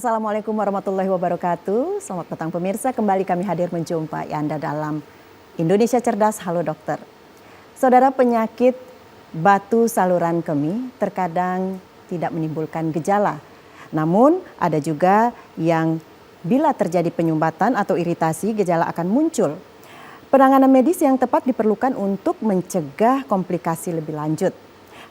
Assalamualaikum warahmatullahi wabarakatuh. Selamat petang pemirsa, kembali kami hadir menjumpai Anda dalam Indonesia Cerdas, Halo Dokter. Saudara, penyakit batu saluran kemih terkadang tidak menimbulkan gejala. Namun ada juga yang bila terjadi penyumbatan atau iritasi, gejala akan muncul. Penanganan medis yang tepat diperlukan untuk mencegah komplikasi lebih lanjut.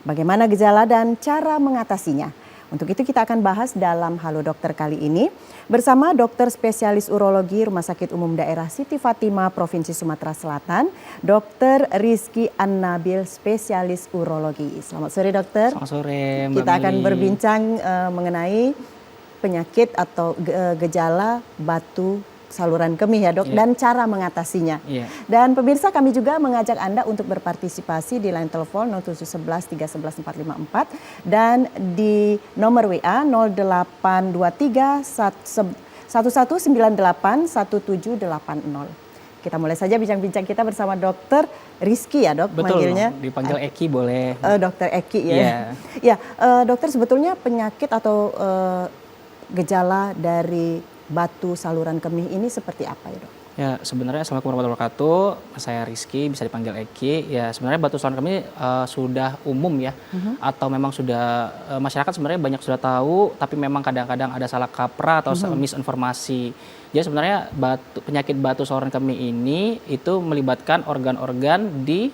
Bagaimana gejala dan cara mengatasinya? Untuk itu kita akan bahas dalam Halo Dokter kali ini bersama dokter spesialis urologi Rumah Sakit Umum Daerah Siti Fatimah Provinsi Sumatera Selatan, Dr. Rizky An-Nabil, spesialis urologi. Selamat sore dokter. Selamat sore Mbak Kita akan Mili. berbincang mengenai penyakit atau gejala batu saluran kemih ya dok, dan cara mengatasinya. Dan pemirsa, kami juga mengajak Anda untuk berpartisipasi di line telepon 0711 311 454 dan di nomor WA 0823 1198 1780. Kita mulai saja bincang-bincang kita bersama dokter Rizky ya dok, Betul, manggilnya. dipanggil Eki boleh. Dokter Eki ya. Ya, dokter, sebetulnya penyakit atau gejala dari batu saluran kemih ini seperti apa ya dok? Ya, sebenarnya Assalamualaikum warahmatullahi wabarakatuh. Saya Rizky, bisa dipanggil Eki. Ya, sebenarnya batu saluran kemih sudah umum ya, atau memang sudah masyarakat sebenarnya banyak sudah tahu, tapi memang kadang-kadang ada salah kaprah atau misinformasi. Jadi sebenarnya penyakit batu saluran kemih ini itu melibatkan organ-organ di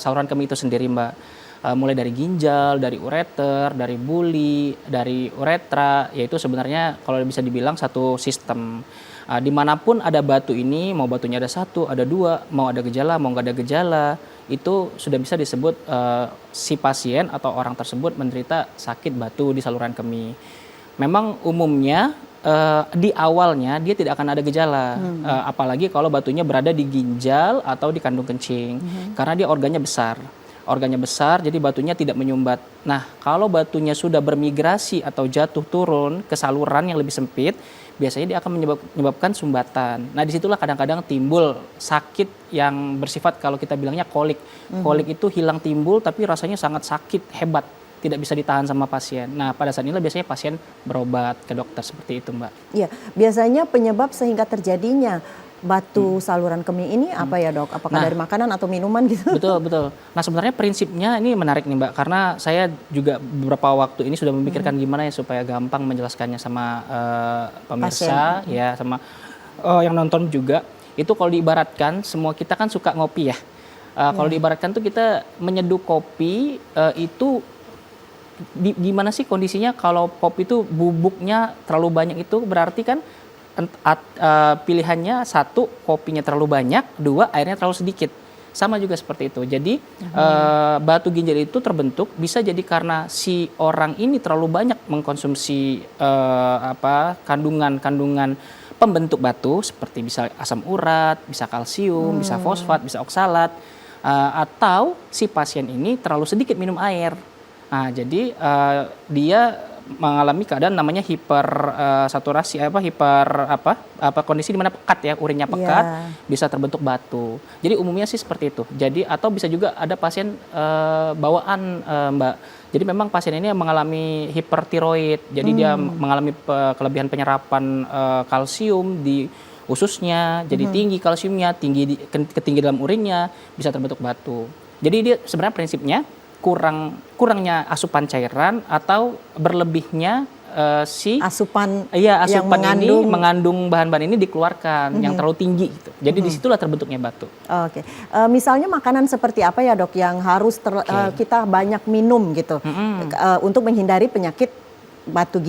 saluran kemih itu sendiri, Mbak. Mulai dari ginjal, dari ureter, dari buli, dari uretra, yaitu sebenarnya kalau bisa dibilang satu sistem. Dimanapun ada batu ini, mau batunya ada satu, ada dua, mau ada gejala, mau nggak ada gejala, itu sudah bisa disebut si pasien atau orang tersebut menderita sakit batu di saluran kemih. Memang umumnya di awalnya dia tidak akan ada gejala, apalagi kalau batunya berada di ginjal atau di kandung kencing, karena dia organnya besar, jadi batunya tidak menyumbat. Nah, kalau batunya sudah bermigrasi atau jatuh turun ke saluran yang lebih sempit, biasanya dia akan menyebabkan sumbatan. Nah, disitulah kadang-kadang timbul sakit yang bersifat kalau kita bilangnya kolik. Kolik itu hilang timbul tapi rasanya sangat sakit, hebat. Tidak bisa ditahan sama pasien. Nah, pada saat inilah biasanya pasien berobat ke dokter seperti itu, Mbak. Iya, biasanya penyebab sehingga terjadinya batu saluran kemih ini apa ya dok? Apakah dari makanan atau minuman gitu? Betul. Nah, sebenarnya prinsipnya ini menarik nih Mbak, karena saya juga beberapa waktu ini sudah memikirkan gimana ya supaya gampang menjelaskannya sama pemirsa ya, sama yang nonton juga. Itu kalau diibaratkan, semua kita kan suka ngopi ya. Kalau diibaratkan tuh kita menyeduh kopi itu gimana sih kondisinya kalau kopi itu bubuknya terlalu banyak, itu berarti kan pilihannya satu, kopinya terlalu banyak, dua, airnya terlalu sedikit. Sama juga seperti itu. Jadi batu ginjal itu terbentuk bisa jadi karena si orang ini terlalu banyak mengkonsumsi kandungan pembentuk batu seperti bisa asam urat, bisa kalsium, bisa fosfat, bisa oksalat, atau si pasien ini terlalu sedikit minum air. Jadi dia mengalami keadaan namanya hipersaturasi, kondisi di mana pekat ya, urinnya pekat, bisa terbentuk batu. Jadi umumnya sih seperti itu. Jadi atau bisa juga ada pasien bawaan, Mbak. Jadi memang pasien ini mengalami hipertiroid. Jadi dia mengalami kelebihan penyerapan kalsium di ususnya, jadi tinggi kalsiumnya, ketinggi dalam urinnya, bisa terbentuk batu. Jadi dia sebenarnya prinsipnya kurangnya asupan cairan atau berlebihnya asupan yang mengandung bahan-bahan ini dikeluarkan yang terlalu tinggi gitu. Jadi disitulah terbentuknya batu. Oke. Misalnya makanan seperti apa ya dok yang harus kita banyak minum gitu untuk menghindari penyakit batu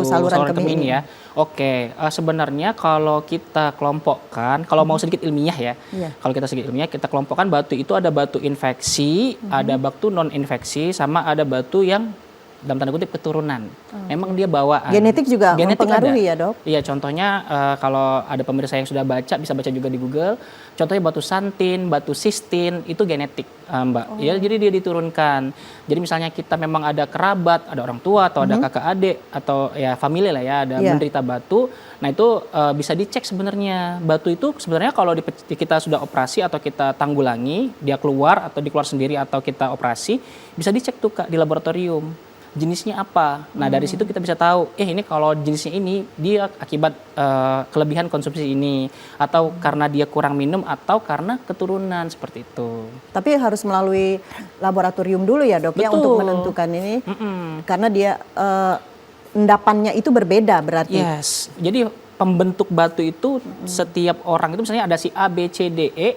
saluran kemih ini ya? Oke, sebenarnya kalau kita kelompokkan, kalau mau sedikit ilmiah ya, kalau kita sedikit ilmiah, kita kelompokkan batu itu ada batu infeksi, ada batu non infeksi, sama ada batu yang dalam tanda kutip keturunan. Memang dia bawaan. Genetik juga mempengaruhi ya dok? Iya, contohnya kalau ada pemirsa yang sudah baca, bisa baca juga di Google. Contohnya batu santin, batu sistin, itu genetik, Mbak. Ya, jadi dia diturunkan. Jadi misalnya kita memang ada kerabat, ada orang tua atau ada kakak adik atau ya famili lah ya, ada menderita batu. Nah itu bisa dicek sebenarnya. Batu itu sebenarnya kalau kita sudah operasi atau kita tanggulangi, dia keluar atau dikeluar sendiri atau kita operasi, bisa dicek tuh Kak di laboratorium. jenisnya apa. Nah dari situ kita bisa tahu, ini kalau jenisnya ini dia akibat kelebihan konsumsi ini, atau karena dia kurang minum, atau karena keturunan seperti itu. Tapi harus melalui laboratorium dulu ya dok ya untuk menentukan ini, karena dia endapannya itu berbeda berarti. Yes, jadi pembentuk batu itu setiap orang itu misalnya ada si A, B, C, D, E,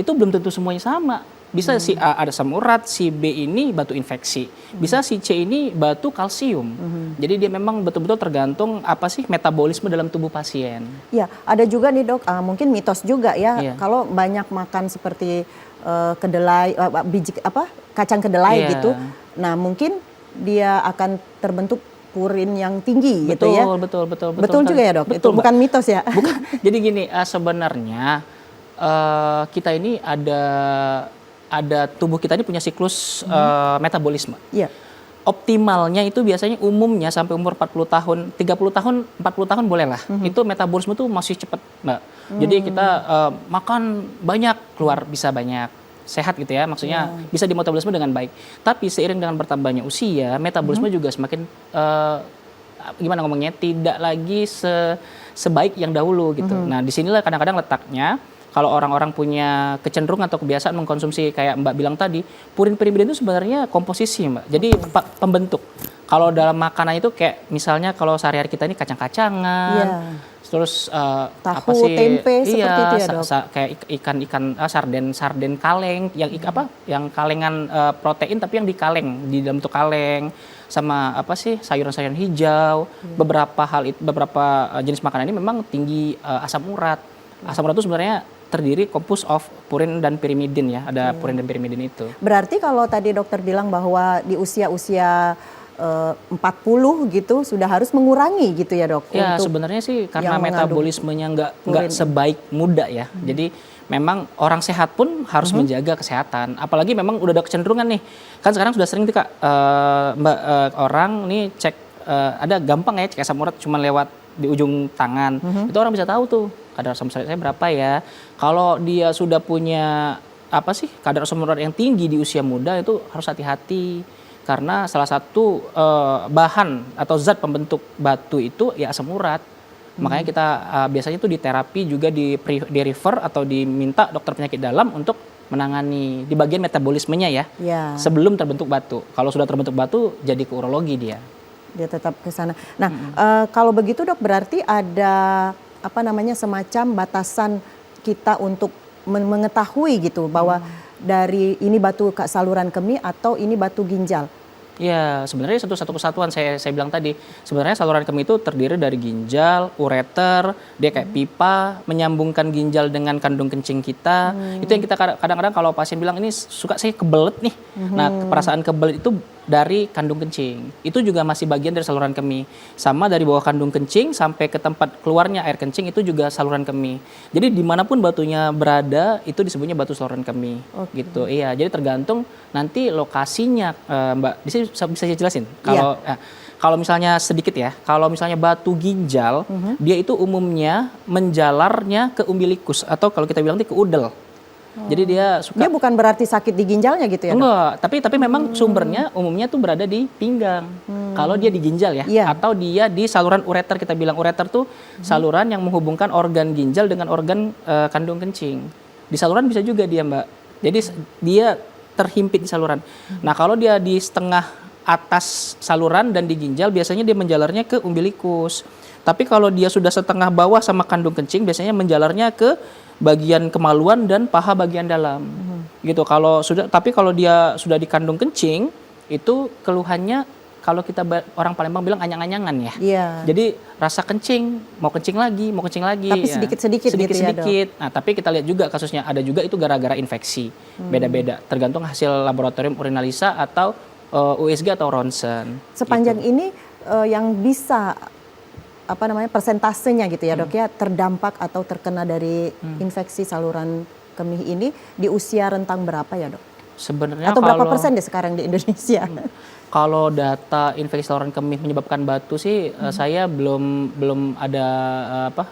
itu belum tentu semuanya sama. Bisa si A ada asam urat, si B ini batu infeksi, bisa si C ini batu kalsium. Jadi dia memang betul-betul tergantung apa sih metabolisme dalam tubuh pasien. Ya, ada juga nih dok, mungkin mitos juga ya, kalau banyak makan seperti kedelai, biji kacang kedelai gitu, nah mungkin dia akan terbentuk purin yang tinggi gitu ya. Betul juga ya dok. Betul, itu bukan mitos ya. Bukan. Jadi gini, sebenarnya kita ini ada tubuh kita ini punya siklus metabolisme. Iya. Optimalnya itu biasanya umumnya sampai umur 40 tahun, 30 tahun, 40 tahun boleh lah. Itu metabolisme tuh masih cepat, Mbak. Jadi kita makan banyak, keluar bisa banyak. Sehat gitu ya, maksudnya bisa dimetabolisme dengan baik. Tapi seiring dengan bertambahnya usia, metabolisme juga semakin gimana ngomongnya, tidak lagi sebaik yang dahulu gitu. Nah disinilah kadang-kadang letaknya, kalau orang-orang punya kecenderungan atau kebiasaan mengkonsumsi kayak Mbak bilang tadi, purin pirimidin itu sebenarnya komposisi Mbak. Jadi pembentuk. Kalau dalam makanan itu kayak misalnya kalau sehari-hari kita ini kacang-kacangan, terus tahu, tempe seperti itu ya dok. Kayak ikan sarden kaleng, yang yang kalengan protein tapi yang dikaleng di dalam bentuk kaleng, sama sayuran-sayuran hijau. Beberapa jenis makanan ini memang tinggi asam urat. Asam urat itu sebenarnya terdiri kompos of purin dan pirimidin ya, ada purin dan pirimidin itu. Berarti kalau tadi dokter bilang bahwa di usia-usia 40 gitu sudah harus mengurangi gitu ya dok? Ya sebenarnya sih karena metabolismenya nggak sebaik muda ya. Jadi memang orang sehat pun harus menjaga kesehatan. Apalagi memang udah ada kecenderungan nih. Kan sekarang sudah sering tuh Kak, orang nih cek, ada gampang ya cek asam urat cuma lewat di ujung tangan. Itu orang bisa tahu tuh kadar asam urat saya berapa ya. Kalau dia sudah punya kadar asam urat yang tinggi di usia muda, itu harus hati-hati. Karena salah satu bahan atau zat pembentuk batu itu ya asam urat. Makanya kita biasanya itu di terapi juga di refer atau diminta dokter penyakit dalam untuk menangani di bagian metabolismenya ya. Sebelum terbentuk batu. Kalau sudah terbentuk batu jadi ke urologi dia. Dia tetap ke sana. Nah, kalau begitu dok berarti ada semacam batasan kita untuk mengetahui gitu bahwa dari ini batu saluran kemih atau ini batu ginjal. Ya, sebenarnya satu kesatuan saya bilang tadi. Sebenarnya saluran kemih itu terdiri dari ginjal, ureter, dia kayak pipa menyambungkan ginjal dengan kandung kencing kita. Itu yang kita kadang-kadang kalau pasien bilang ini suka saya kebelet nih. Nah, perasaan kebelet itu dari kandung kencing. Itu juga masih bagian dari saluran kemih. Sama dari bawah kandung kencing sampai ke tempat keluarnya air kencing itu juga saluran kemih. Jadi dimanapun batunya berada itu disebutnya batu saluran kemih. Gitu. Iya, jadi tergantung nanti lokasinya, Mbak. Di sini bisa saya jelasin. Kalau misalnya sedikit ya, kalau misalnya batu ginjal, dia itu umumnya menjalarnya ke umbilikus atau kalau kita bilang ke udel. Jadi dia bukan berarti sakit di ginjalnya gitu ya? Enggak, tapi memang sumbernya umumnya tuh berada di pinggang. Kalau dia di ginjal ya, atau dia di saluran ureter, kita bilang ureter tuh saluran yang menghubungkan organ ginjal dengan organ kandung kencing. Di saluran bisa juga dia Mbak. Jadi dia terhimpit di saluran. Nah kalau dia di setengah atas saluran dan di ginjal biasanya dia menjalarnya ke umbilikus. Tapi kalau dia sudah setengah bawah sama kandung kencing biasanya menjalarnya ke bagian kemaluan dan paha bagian dalam. Gitu. Tapi kalau dia sudah di kandung kencing itu keluhannya kalau kita orang Palembang bilang anyang-anyangan ya. Jadi rasa kencing, mau kencing lagi. Tapi sedikit-sedikit gitu ya dok? Nah tapi kita lihat juga kasusnya ada juga itu gara-gara infeksi. Beda-beda, tergantung hasil laboratorium urinalisa atau USG atau ronsen. Sepanjang ini yang bisa persentasenya gitu ya dok ya terdampak atau terkena dari infeksi saluran kemih ini di usia rentang berapa ya dok? Sebenarnya atau berapa persen deh sekarang di Indonesia? Kalau data infeksi saluran kemih menyebabkan batu sih saya belum ada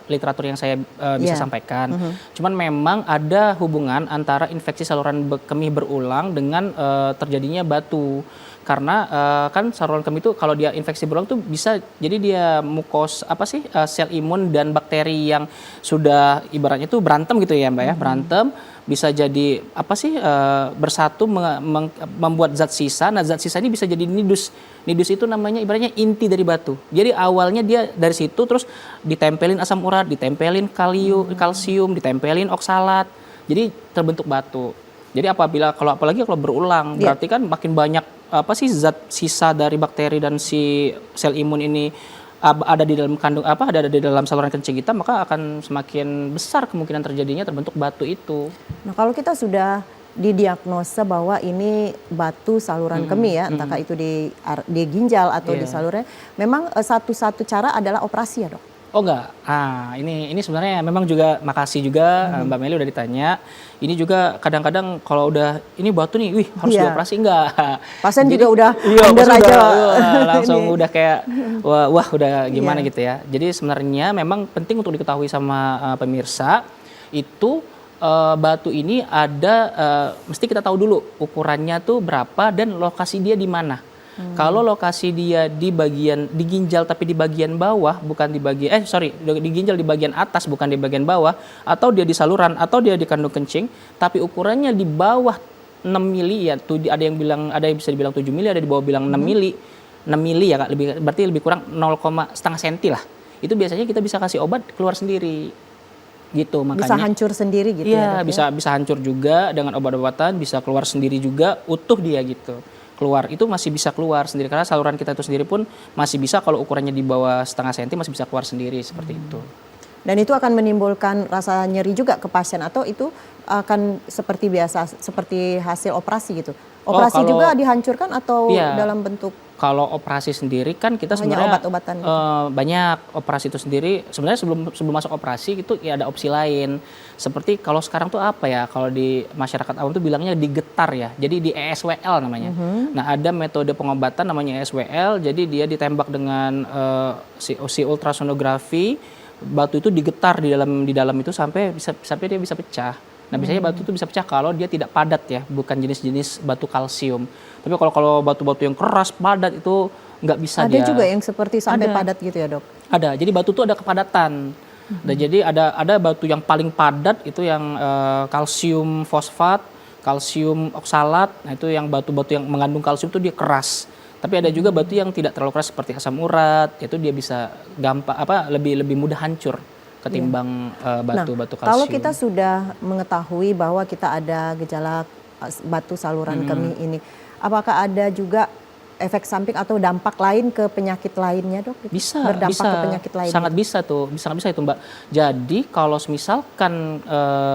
literatur yang saya bisa sampaikan. Cuman memang ada hubungan antara infeksi saluran kemih berulang dengan terjadinya batu. Karena kan saluran kemih itu kalau dia infeksi berulang tuh bisa jadi dia sel imun dan bakteri yang sudah ibaratnya tuh berantem gitu ya Mbak ya, berantem bisa jadi bersatu membuat zat sisa. Nah, zat sisa ini bisa jadi nidus. Nidus itu namanya ibaratnya inti dari batu. Jadi awalnya dia dari situ terus ditempelin asam urat, ditempelin kalsium, ditempelin oksalat. Jadi terbentuk batu. Jadi apalagi kalau berulang, berarti kan makin banyak zat sisa dari bakteri dan si sel imun ini ada di dalam saluran kencing kita, maka akan semakin besar kemungkinan terjadinya terbentuk batu itu. Nah, kalau kita sudah didiagnosa bahwa ini batu saluran kemih ya, entah itu di ginjal atau di saluran, memang satu-satu cara adalah operasi ya, Dok? Oh enggak, ini sebenarnya memang juga makasih juga Mbak Meli udah ditanya. Ini juga kadang-kadang kalau udah ini batu nih, harus dioperasi enggak? Pasien juga udah under aja. Langsung udah kayak wah udah gimana gitu ya. Jadi sebenarnya memang penting untuk diketahui sama pemirsa itu batu ini ada mesti kita tahu dulu ukurannya tuh berapa dan lokasi dia di mana. Kalau lokasi dia di ginjal tapi di bagian bawah bukan di ginjal di bagian atas bukan di bagian bawah, atau dia di saluran atau dia di kandung kencing tapi ukurannya di bawah 6 mili ya, ada yang bisa dibilang 7 mili, ada di bawah bilang 6 mili. 6 mili ya Kak, berarti lebih kurang 0,5 senti lah. Itu biasanya kita bisa kasih obat keluar sendiri. Gitu makanya. Bisa hancur sendiri gitu ya. Iya, bisa hancur juga dengan obat-obatan, bisa keluar sendiri juga utuh dia gitu. Keluar itu masih bisa keluar sendiri karena saluran kita itu sendiri pun masih bisa, kalau ukurannya di bawah setengah senti masih bisa keluar sendiri seperti itu. Dan itu akan menimbulkan rasa nyeri juga ke pasien atau itu akan seperti biasa, seperti hasil operasi gitu? Operasi juga dihancurkan atau dalam bentuk? Kalau operasi sendiri kan kita sebenarnya obat-obatan gitu. Banyak operasi itu sendiri. Sebenarnya sebelum masuk operasi itu ya ada opsi lain. Seperti kalau sekarang tuh kalau di masyarakat awam tuh bilangnya digetar ya. Jadi di ESWL namanya. Nah, ada metode pengobatan namanya ESWL. Jadi dia ditembak dengan si ultrasonografi. Batu itu digetar di dalam itu sampai dia bisa pecah. Nah, biasanya batu itu bisa pecah kalau dia tidak padat ya, bukan jenis-jenis batu kalsium. Tapi kalau batu-batu yang keras, padat itu nggak bisa dia. Ada juga yang seperti sampai padat gitu ya, Dok? Ada. Jadi batu itu ada kepadatan. Dan jadi ada batu yang paling padat itu yang kalsium fosfat, kalsium oksalat. Nah, itu yang batu-batu yang mengandung kalsium itu dia keras. Tapi ada juga batu yang tidak terlalu keras seperti asam urat, itu dia bisa lebih mudah hancur ketimbang batu-batu kalsium. Kalau kita sudah mengetahui bahwa kita ada gejala batu saluran kemih ini, apakah ada juga efek samping atau dampak lain ke penyakit lainnya, Dok? Bisa. Ke penyakit lain. Sangat bisa itu, Mbak. Jadi kalau misalkan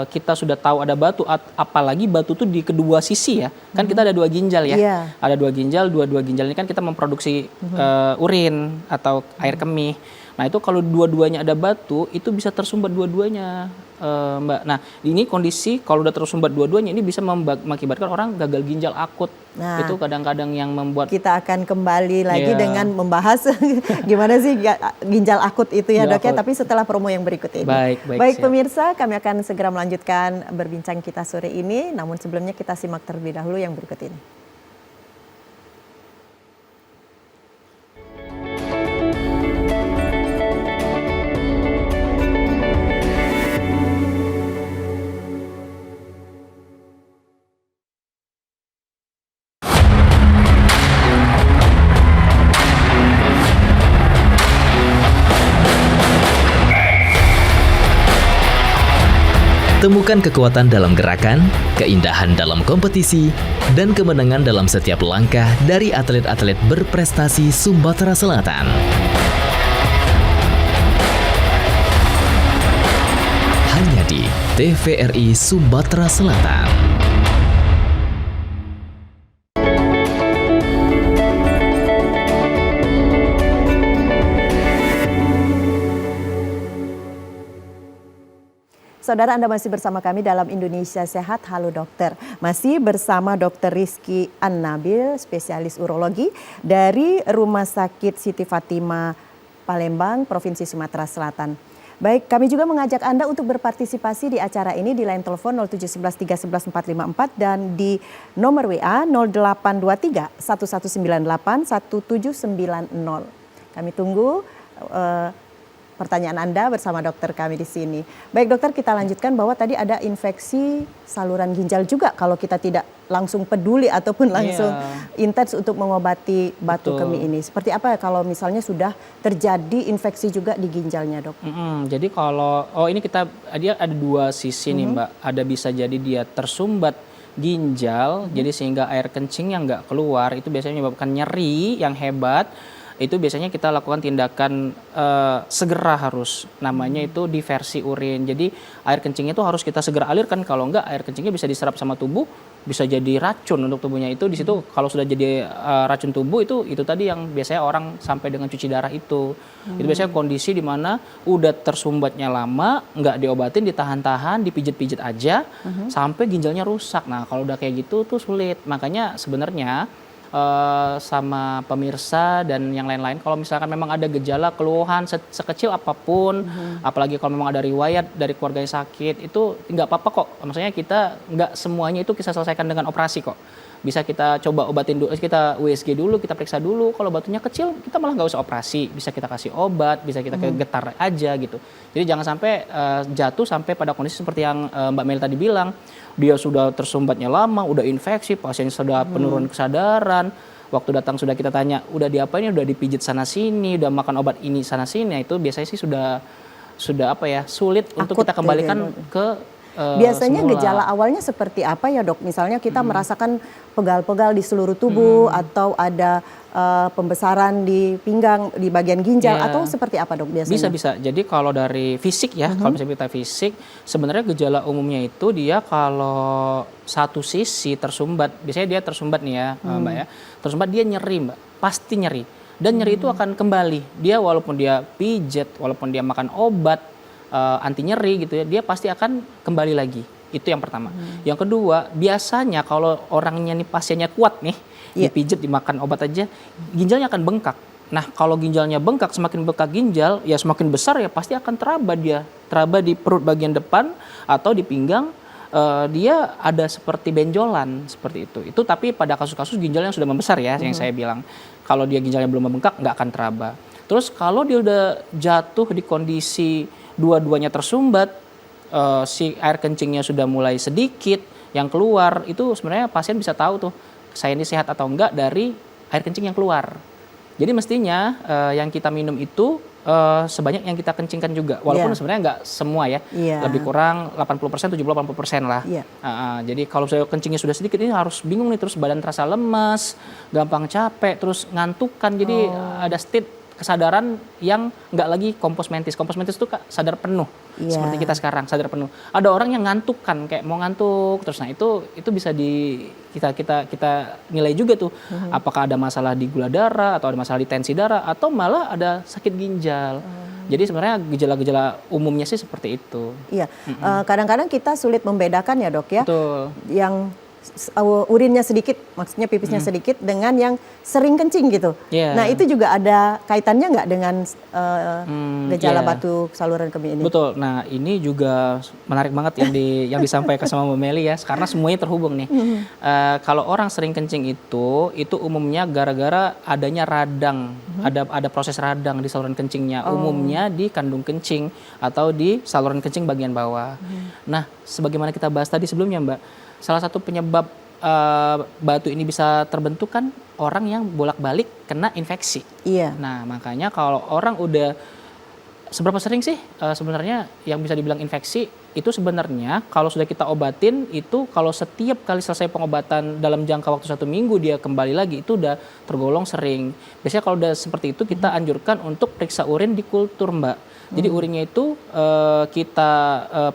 kita sudah tahu ada batu, apalagi batu itu di kedua sisi ya, kan kita ada 2 ginjal ya, ada 2 ginjal, dua ginjal ini kan kita memproduksi urin atau air kemih. Nah, itu kalau dua-duanya ada batu, itu bisa tersumbat dua-duanya, Mbak. Nah, ini kondisi kalau udah tersumbat dua-duanya, ini bisa mengakibatkan orang gagal ginjal akut. Nah, itu kadang-kadang yang membuat... Kita akan kembali lagi dengan membahas gimana sih ginjal akut itu ya, Dok ya, tapi setelah promo yang berikut ini. Baik pemirsa, kami akan segera melanjutkan berbincang kita sore ini, namun sebelumnya kita simak terlebih dahulu yang berikut ini. Temukan kekuatan dalam gerakan, keindahan dalam kompetisi, dan kemenangan dalam setiap langkah dari atlet-atlet berprestasi Sumatera Selatan. Hanya di TVRI Sumatera Selatan. Saudara, Anda masih bersama kami dalam Indonesia Sehat. Halo dokter. Masih bersama Dr. Rizky An-Nabil, spesialis urologi dari Rumah Sakit Siti Fatimah Palembang, Provinsi Sumatera Selatan. Baik, kami juga mengajak Anda untuk berpartisipasi di acara ini di line telepon 0711 311 454 dan di nomor WA 0823 1198 1790. Kami tunggu pertanyaan Anda bersama dokter kami di sini. Baik dokter, kita lanjutkan bahwa tadi ada infeksi saluran ginjal juga kalau kita tidak langsung peduli ataupun langsung intens untuk mengobati batu kemih ini. Seperti apa ya kalau misalnya sudah terjadi infeksi juga di ginjalnya, dok? Jadi kalau, dia ada dua sisi nih Mbak. Ada bisa jadi dia tersumbat ginjal, jadi sehingga air kencing yang nggak keluar, itu biasanya menyebabkan nyeri yang hebat. Itu biasanya kita lakukan tindakan segera harus, namanya itu diversi urin. Jadi air kencingnya itu harus kita segera alirkan, kalau enggak air kencingnya bisa diserap sama tubuh, bisa jadi racun untuk tubuhnya. Itu di situ kalau sudah jadi racun tubuh itu tadi yang biasanya orang sampai dengan cuci darah itu. Itu biasanya kondisi di mana udah tersumbatnya lama, nggak diobatin, ditahan-tahan, dipijit-pijit aja sampai ginjalnya rusak. Nah, kalau udah kayak gitu tuh sulit. Makanya sebenarnya sama pemirsa dan yang lain-lain, kalau misalkan memang ada gejala keluhan sekecil apapun, apalagi kalau memang ada riwayat dari keluarga yang sakit, itu nggak apa-apa kok. Maksudnya kita nggak semuanya itu kita selesaikan dengan operasi kok. Bisa kita coba obatin dulu, kita USG dulu, kita periksa dulu. Kalau batunya kecil, kita malah nggak usah operasi. Bisa kita kasih obat, bisa kita getar aja gitu. Jadi jangan sampai jatuh sampai pada kondisi seperti yang Mbak Meli tadi bilang. Dia sudah tersumbatnya lama, udah infeksi, pasien sudah penurun kesadaran. Waktu datang sudah kita tanya, udah diapain, udah dipijit sana sini, udah makan obat ini sana sini. Nah, itu biasanya sih sudah sulit untuk kita kembalikan ke biasanya semula. gejala awalnya seperti apa ya dok? Misalnya kita merasakan pegal-pegal di seluruh tubuh atau ada pembesaran di pinggang, di bagian ginjal atau seperti apa dok biasanya? Bisa. Jadi kalau dari fisik ya, kalau misalnya kita fisik, sebenarnya gejala umumnya itu dia kalau satu sisi tersumbat, biasanya dia tersumbat nih ya Mbak ya, tersumbat dia nyeri Mbak, pasti nyeri. Dan nyeri itu akan kembali, dia walaupun dia pijet, walaupun dia makan obat, anti nyeri gitu ya, dia pasti akan kembali lagi. Itu yang pertama. Yang kedua, biasanya kalau orangnya nih pasiennya kuat nih, dipijit, dimakan obat aja, ginjalnya akan bengkak. Nah, kalau ginjalnya bengkak, semakin bengkak ginjal, ya semakin besar ya pasti akan teraba dia. Teraba di perut bagian depan atau di pinggang, dia ada seperti benjolan seperti itu. Itu tapi pada kasus-kasus ginjal yang sudah membesar ya, yang saya bilang. Kalau dia ginjalnya belum membengkak, nggak akan teraba. Terus kalau dia udah jatuh di kondisi dua-duanya tersumbat, si air kencingnya sudah mulai sedikit yang keluar, itu sebenarnya pasien bisa tahu tuh saya ini sehat atau enggak dari air kencing yang keluar. Jadi mestinya yang kita minum itu sebanyak yang kita kencingkan juga, walaupun sebenarnya enggak semua ya, lebih kurang 80%, 70-80% lah. Jadi kalau saya kencingnya sudah sedikit, ini harus bingung nih, terus badan terasa lemas, gampang capek, terus ngantukan, jadi ada state kesadaran yang nggak lagi kompos mentis. Kompos mentis itu sadar penuh, seperti kita sekarang sadar penuh. Ada orang yang ngantuk kan, kayak mau ngantuk terus. Nah itu bisa kita nilai juga tuh, apakah ada masalah di gula darah atau ada masalah di tensi darah atau malah ada sakit ginjal. Jadi sebenarnya gejala-gejala umumnya sih seperti itu. Iya, kadang-kadang kita sulit membedakan ya dok ya. Betul. Yang urinnya sedikit, maksudnya pipisnya sedikit dengan yang sering kencing gitu. Nah itu juga ada kaitannya nggak dengan gejala batu saluran kemih ini? Betul. Nah ini juga menarik banget yang disampaikan sama Mbak Meli ya, karena semuanya terhubung nih. Kalau orang sering kencing itu umumnya gara-gara adanya radang, ada proses radang di saluran kencingnya. Umumnya di kandung kencing atau di saluran kencing bagian bawah. Nah sebagaimana kita bahas tadi sebelumnya Mbak, salah satu penyebab batu ini bisa terbentuk kan orang yang bolak-balik kena infeksi. Nah makanya kalau orang udah seberapa sering sih sebenarnya yang bisa dibilang infeksi itu sebenarnya kalau sudah kita obatin itu, kalau setiap kali selesai pengobatan dalam jangka waktu 1 minggu dia kembali lagi, itu udah tergolong sering. Biasanya kalau udah seperti itu kita anjurkan untuk periksa urin di kultur Mbak. Jadi urinnya itu kita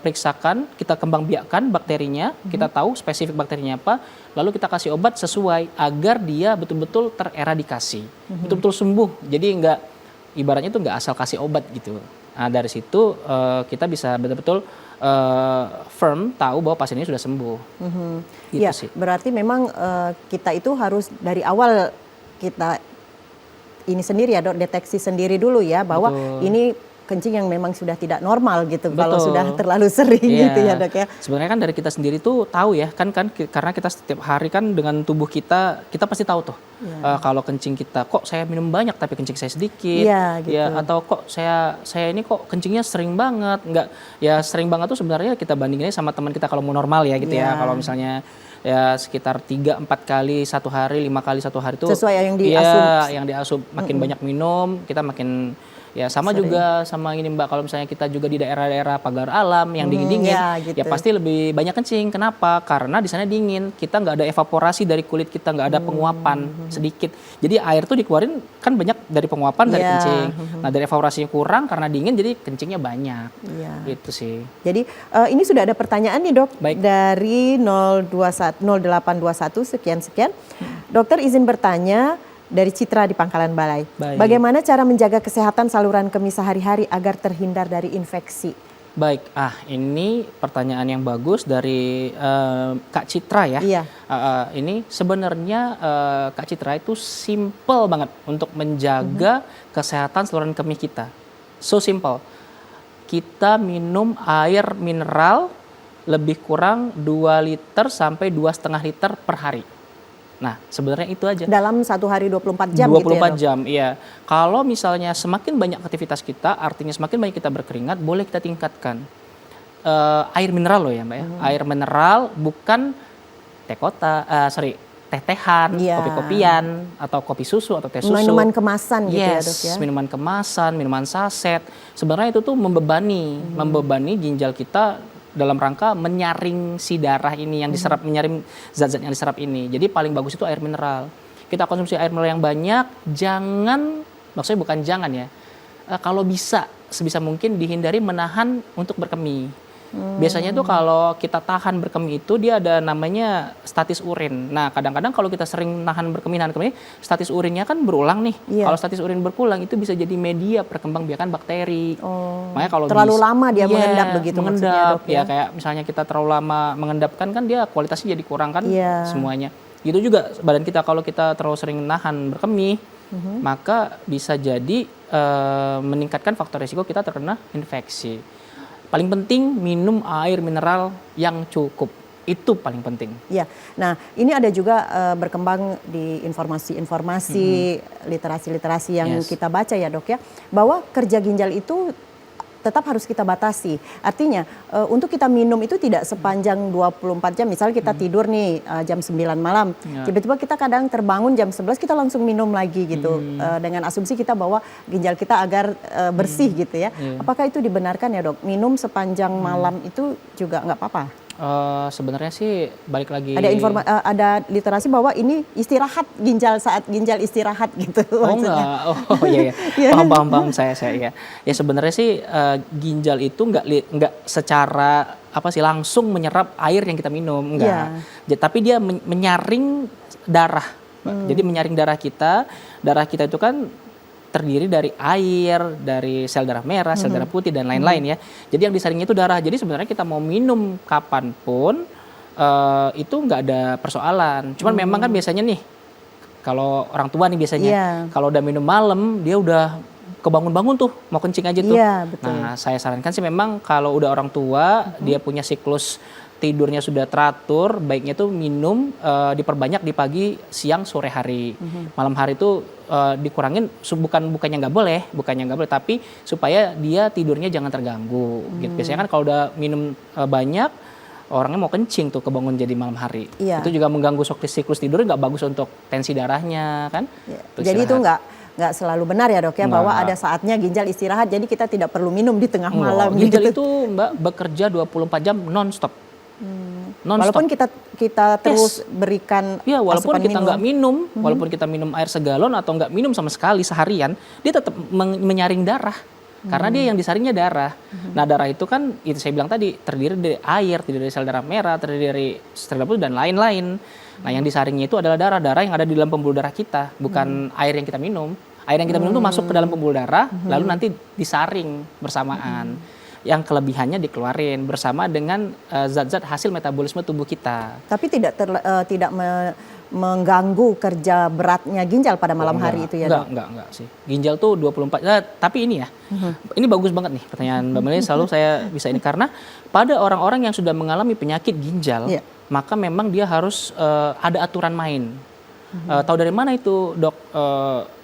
periksakan, kita kembang biakkan bakterinya, kita tahu spesifik bakterinya apa, lalu kita kasih obat sesuai agar dia betul-betul tereradikasi, betul-betul sembuh. Jadi ibaratnya itu nggak asal kasih obat gitu. Nah, dari situ kita bisa betul-betul firm tahu bahwa pasien ini sudah sembuh. Gitu Ya, sih. berarti memang kita itu harus dari awal kita ini sendiri ya dok, deteksi sendiri dulu ya bahwa Betul. ini kencing yang memang sudah tidak normal gitu kalau Betul. sudah terlalu sering Iya. gitu ya dok ya. Sebenarnya kan dari kita sendiri tuh tahu ya, karena kita setiap hari kan dengan tubuh kita pasti tahu tuh. Kalau kencing kita kok saya minum banyak tapi kencing saya sedikit. Iya, gitu. Ya, atau kok saya ini kok kencingnya sering banget. Enggak, ya sering banget tuh sebenarnya kita bandinginnya sama teman kita kalau mau normal ya gitu Iya. ya. Kalau misalnya ya sekitar 3-4 kali satu hari, 5 kali satu hari itu Sesuai yang diasup. Iya, yang diasup makin banyak minum, kita makin ya sama Sering. juga sama ini Mbak, kalau misalnya kita juga di daerah-daerah pagar alam yang dingin-dingin, ya, gitu. ya pasti lebih banyak kencing. Kenapa? Karena di sana dingin, kita nggak ada evaporasi dari kulit kita, nggak ada penguapan sedikit. Jadi air tuh dikeluarin kan banyak dari penguapan dari Iya. kencing. Nah dari evaporasinya kurang karena dingin, jadi kencingnya banyak. Iya. Gitu sih. Jadi ini sudah ada pertanyaan nih dok Baik. dari 0821 sekian. Dokter izin bertanya dari Citra di Pangkalan Balai. Baik. Bagaimana cara menjaga kesehatan saluran kemih sehari-hari agar terhindar dari infeksi? Baik, ini pertanyaan yang bagus dari Kak Citra ya. Iya. Ini sebenarnya Kak Citra itu simple banget untuk menjaga kesehatan saluran kemih kita. So simple. Kita minum air mineral lebih kurang 2 liter sampai 2,5 liter per hari. Nah, sebenarnya itu aja. Dalam satu hari 24 jam 24 gitu ya dok? jam, iya. Kalau misalnya semakin banyak aktivitas kita, artinya semakin banyak kita berkeringat, boleh kita tingkatkan. Air mineral loh ya Mbak ya. Air mineral bukan teh-tehan, Iya. kopi-kopian, atau kopi susu, atau teh susu. Minuman kemasan gitu ya Yes, dok ya? minuman kemasan, minuman saset. Sebenarnya itu tuh membebani ginjal kita dalam rangka menyaring si darah ini yang diserap, menyaring zat-zat yang diserap ini. Jadi paling bagus itu air mineral. Kita konsumsi air mineral yang banyak, maksudnya bukan jangan ya. Kalau bisa, sebisa mungkin dihindari menahan untuk berkemih. Biasanya tuh kalau kita tahan berkemih itu dia ada namanya statis urin. Nah kadang-kadang kalau kita sering nahan berkemih, statis urinnya kan berulang nih. Iya. Kalau statis urin berulang itu bisa jadi media perkembangbiakan bakteri. Oh, Makanya kalau terlalu lama dia Iya, mengendap begitu maksudnya mengendap dok ya. Kayak misalnya kita terlalu lama mengendapkan kan dia kualitasnya jadi kurang kan Iya. semuanya. Gitu juga badan kita kalau kita terlalu sering nahan berkemih, maka bisa jadi meningkatkan faktor risiko kita terkena infeksi. Paling penting minum air mineral yang cukup. Itu paling penting. Ya, nah ini ada juga berkembang di informasi-informasi, literasi-literasi yang Yes. kita baca ya dok ya, bahwa kerja ginjal itu tetap harus kita batasi. Artinya untuk kita minum itu tidak sepanjang 24 jam. Misalnya kita tidur nih jam 9 malam, Ya. tiba-tiba kita kadang terbangun jam 11 kita langsung minum lagi gitu. Dengan asumsi kita bahwa ginjal kita agar bersih gitu ya. Iya. Apakah itu dibenarkan ya dok? Minum sepanjang malam itu juga nggak apa-apa? Sebenarnya sih balik lagi. Ada literasi bahwa ini istirahat ginjal saat ginjal istirahat gitu Oh maksudnya. enggak, oh iya ya, Iya. paham saya ya. Ya sebenarnya sih ginjal itu enggak secara apa sih langsung menyerap air yang kita minum, enggak. Tapi dia menyaring darah, Mbak. Jadi menyaring darah kita itu kan terdiri dari air, dari sel darah merah, sel darah putih dan lain-lain ya. Jadi yang disaringnya itu darah. Jadi sebenarnya kita mau minum kapanpun itu nggak ada persoalan. Cuman memang kan biasanya nih kalau orang tua nih biasanya Iya. kalau udah minum malam dia udah kebangun-bangun tuh mau kencing aja tuh. Iya, betul. Nah saya sarankan sih memang kalau udah orang tua dia punya siklus tidurnya sudah teratur, baiknya tuh minum diperbanyak di pagi, siang, sore hari. Malam hari itu dikurangin, bukannya nggak boleh, tapi supaya dia tidurnya jangan terganggu. Gitu. Biasanya kan kalau udah minum banyak, orangnya mau kencing tuh kebangun jadi malam hari. Iya. Itu juga mengganggu siklus tidur, nggak bagus untuk tensi darahnya kan. Ya. Untuk Jadi itu istirahat. nggak selalu benar ya dok ya, Nggak. bahwa ada saatnya ginjal istirahat, jadi kita tidak perlu minum di tengah malam Ginjal gitu. itu Mbak bekerja 24 jam non-stop. Walaupun kita terus berikan Ya, walaupun asupan kita nggak minum, walaupun kita minum air segalon atau nggak minum sama sekali seharian, dia tetap menyaring darah. Karena dia yang disaringnya darah. Nah, darah itu kan, itu saya bilang tadi, terdiri dari air, terdiri dari sel darah merah, terdiri dari sel darah putih, dan lain-lain. Nah, yang disaringnya itu adalah darah yang ada di dalam pembuluh darah kita, bukan air yang kita minum. Air yang kita minum itu masuk ke dalam pembuluh darah, lalu nanti disaring bersamaan. Yang kelebihannya dikeluarin bersama dengan zat-zat hasil metabolisme tubuh kita. Tapi tidak mengganggu kerja beratnya ginjal pada malam hari itu ya, Dok? Enggak sih. Ginjal tuh 24, tapi ini ya, ini bagus banget nih pertanyaan Mbak Melly, selalu saya bisa ini, karena pada orang-orang yang sudah mengalami penyakit ginjal, maka memang dia harus ada aturan main. Tahu dari mana itu, Dok,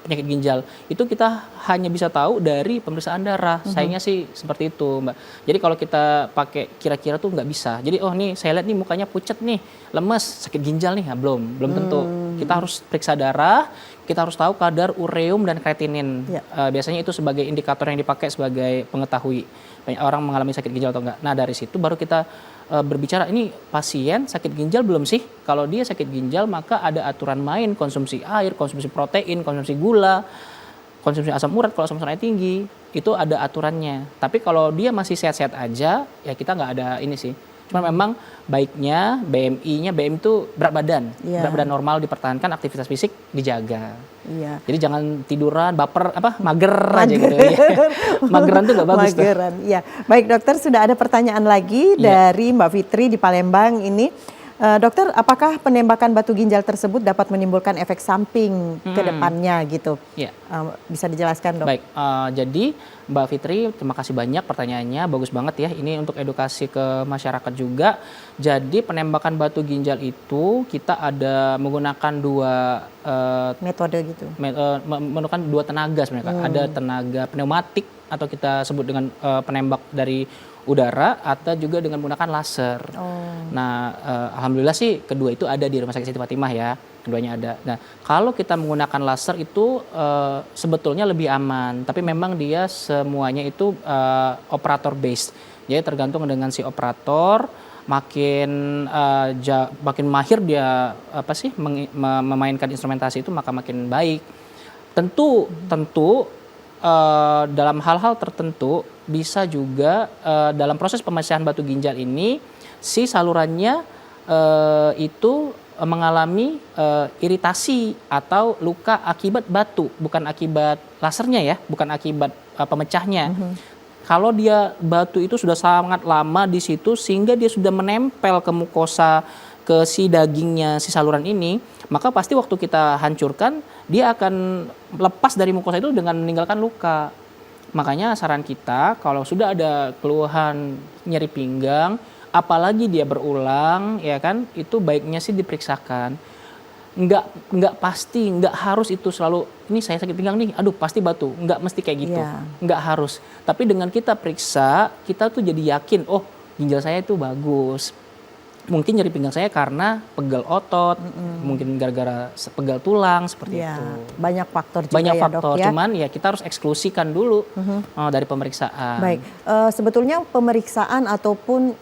penyakit ginjal? Itu kita hanya bisa tahu dari pemeriksaan darah. Sayangnya sih seperti itu, Mbak. Jadi kalau kita pakai kira-kira tuh nggak bisa. Jadi nih saya lihat nih mukanya pucet nih, lemes, sakit ginjal nih, belum tentu. Kita harus periksa darah, kita harus tahu kadar ureum dan kreatinin. Biasanya itu sebagai indikator yang dipakai sebagai pengetahui banyak orang mengalami sakit ginjal atau enggak. Nah dari situ baru kita berbicara, ini pasien sakit ginjal belum sih? Kalau dia sakit ginjal maka ada aturan main, konsumsi air, konsumsi protein, konsumsi gula, konsumsi asam urat kalau asam uratnya tinggi, itu ada aturannya. Tapi kalau dia masih sehat-sehat aja, ya kita nggak ada ini sih. Cuma memang baiknya BMI itu berat badan. Berat badan normal dipertahankan, aktivitas fisik dijaga. Jadi jangan tiduran, baper, mager aja gitu. Mageran tuh nggak bagus. Mageran, iya. Baik dokter, sudah ada pertanyaan lagi dari Mbak Fitri di Palembang ini. Dokter, apakah penembakan batu ginjal tersebut dapat menimbulkan efek samping ke depannya gitu? Bisa dijelaskan, Dok? Baik, jadi Mbak Fitri, terima kasih banyak pertanyaannya, bagus banget ya. Ini untuk edukasi ke masyarakat juga. Jadi penembakan batu ginjal itu kita ada menggunakan dua metode gitu. Menggunakan dua tenaga sebenarnya. Ada tenaga pneumatik atau kita sebut dengan penembak dari udara, atau juga dengan menggunakan laser. Nah, alhamdulillah sih kedua itu ada di Rumah Sakit Siti Fatimah ya, keduanya ada. Nah, kalau kita menggunakan laser itu sebetulnya lebih aman, tapi memang dia semuanya itu operator based. Jadi tergantung dengan si operator, makin mahir dia memainkan instrumentasi itu, maka makin baik. Tentu dalam hal-hal tertentu bisa juga dalam proses pemecahan batu ginjal ini si salurannya itu mengalami iritasi atau luka akibat batu, bukan akibat lasernya ya, bukan akibat pemecahnya. Kalau dia batu itu sudah sangat lama di situ sehingga dia sudah menempel ke mukosa, ke si dagingnya si saluran ini, maka pasti waktu kita hancurkan dia akan lepas dari mukosa itu dengan meninggalkan luka. Makanya saran kita kalau sudah ada keluhan nyeri pinggang, apalagi dia berulang, ya kan, itu baiknya sih diperiksakan. Nggak pasti, nggak harus itu selalu, ini saya sakit pinggang nih, aduh pasti batu. Nggak mesti kayak gitu, nggak harus. Tapi dengan kita periksa, kita tuh jadi yakin, oh ginjal saya itu bagus. Mungkin nyeri pinggang saya karena pegal otot, mungkin gara-gara pegal tulang, seperti itu. Banyak faktor juga banyak ya, faktor, Dok, ya. Cuman ya kita harus eksklusikan dulu dari pemeriksaan. Baik, sebetulnya pemeriksaan ataupun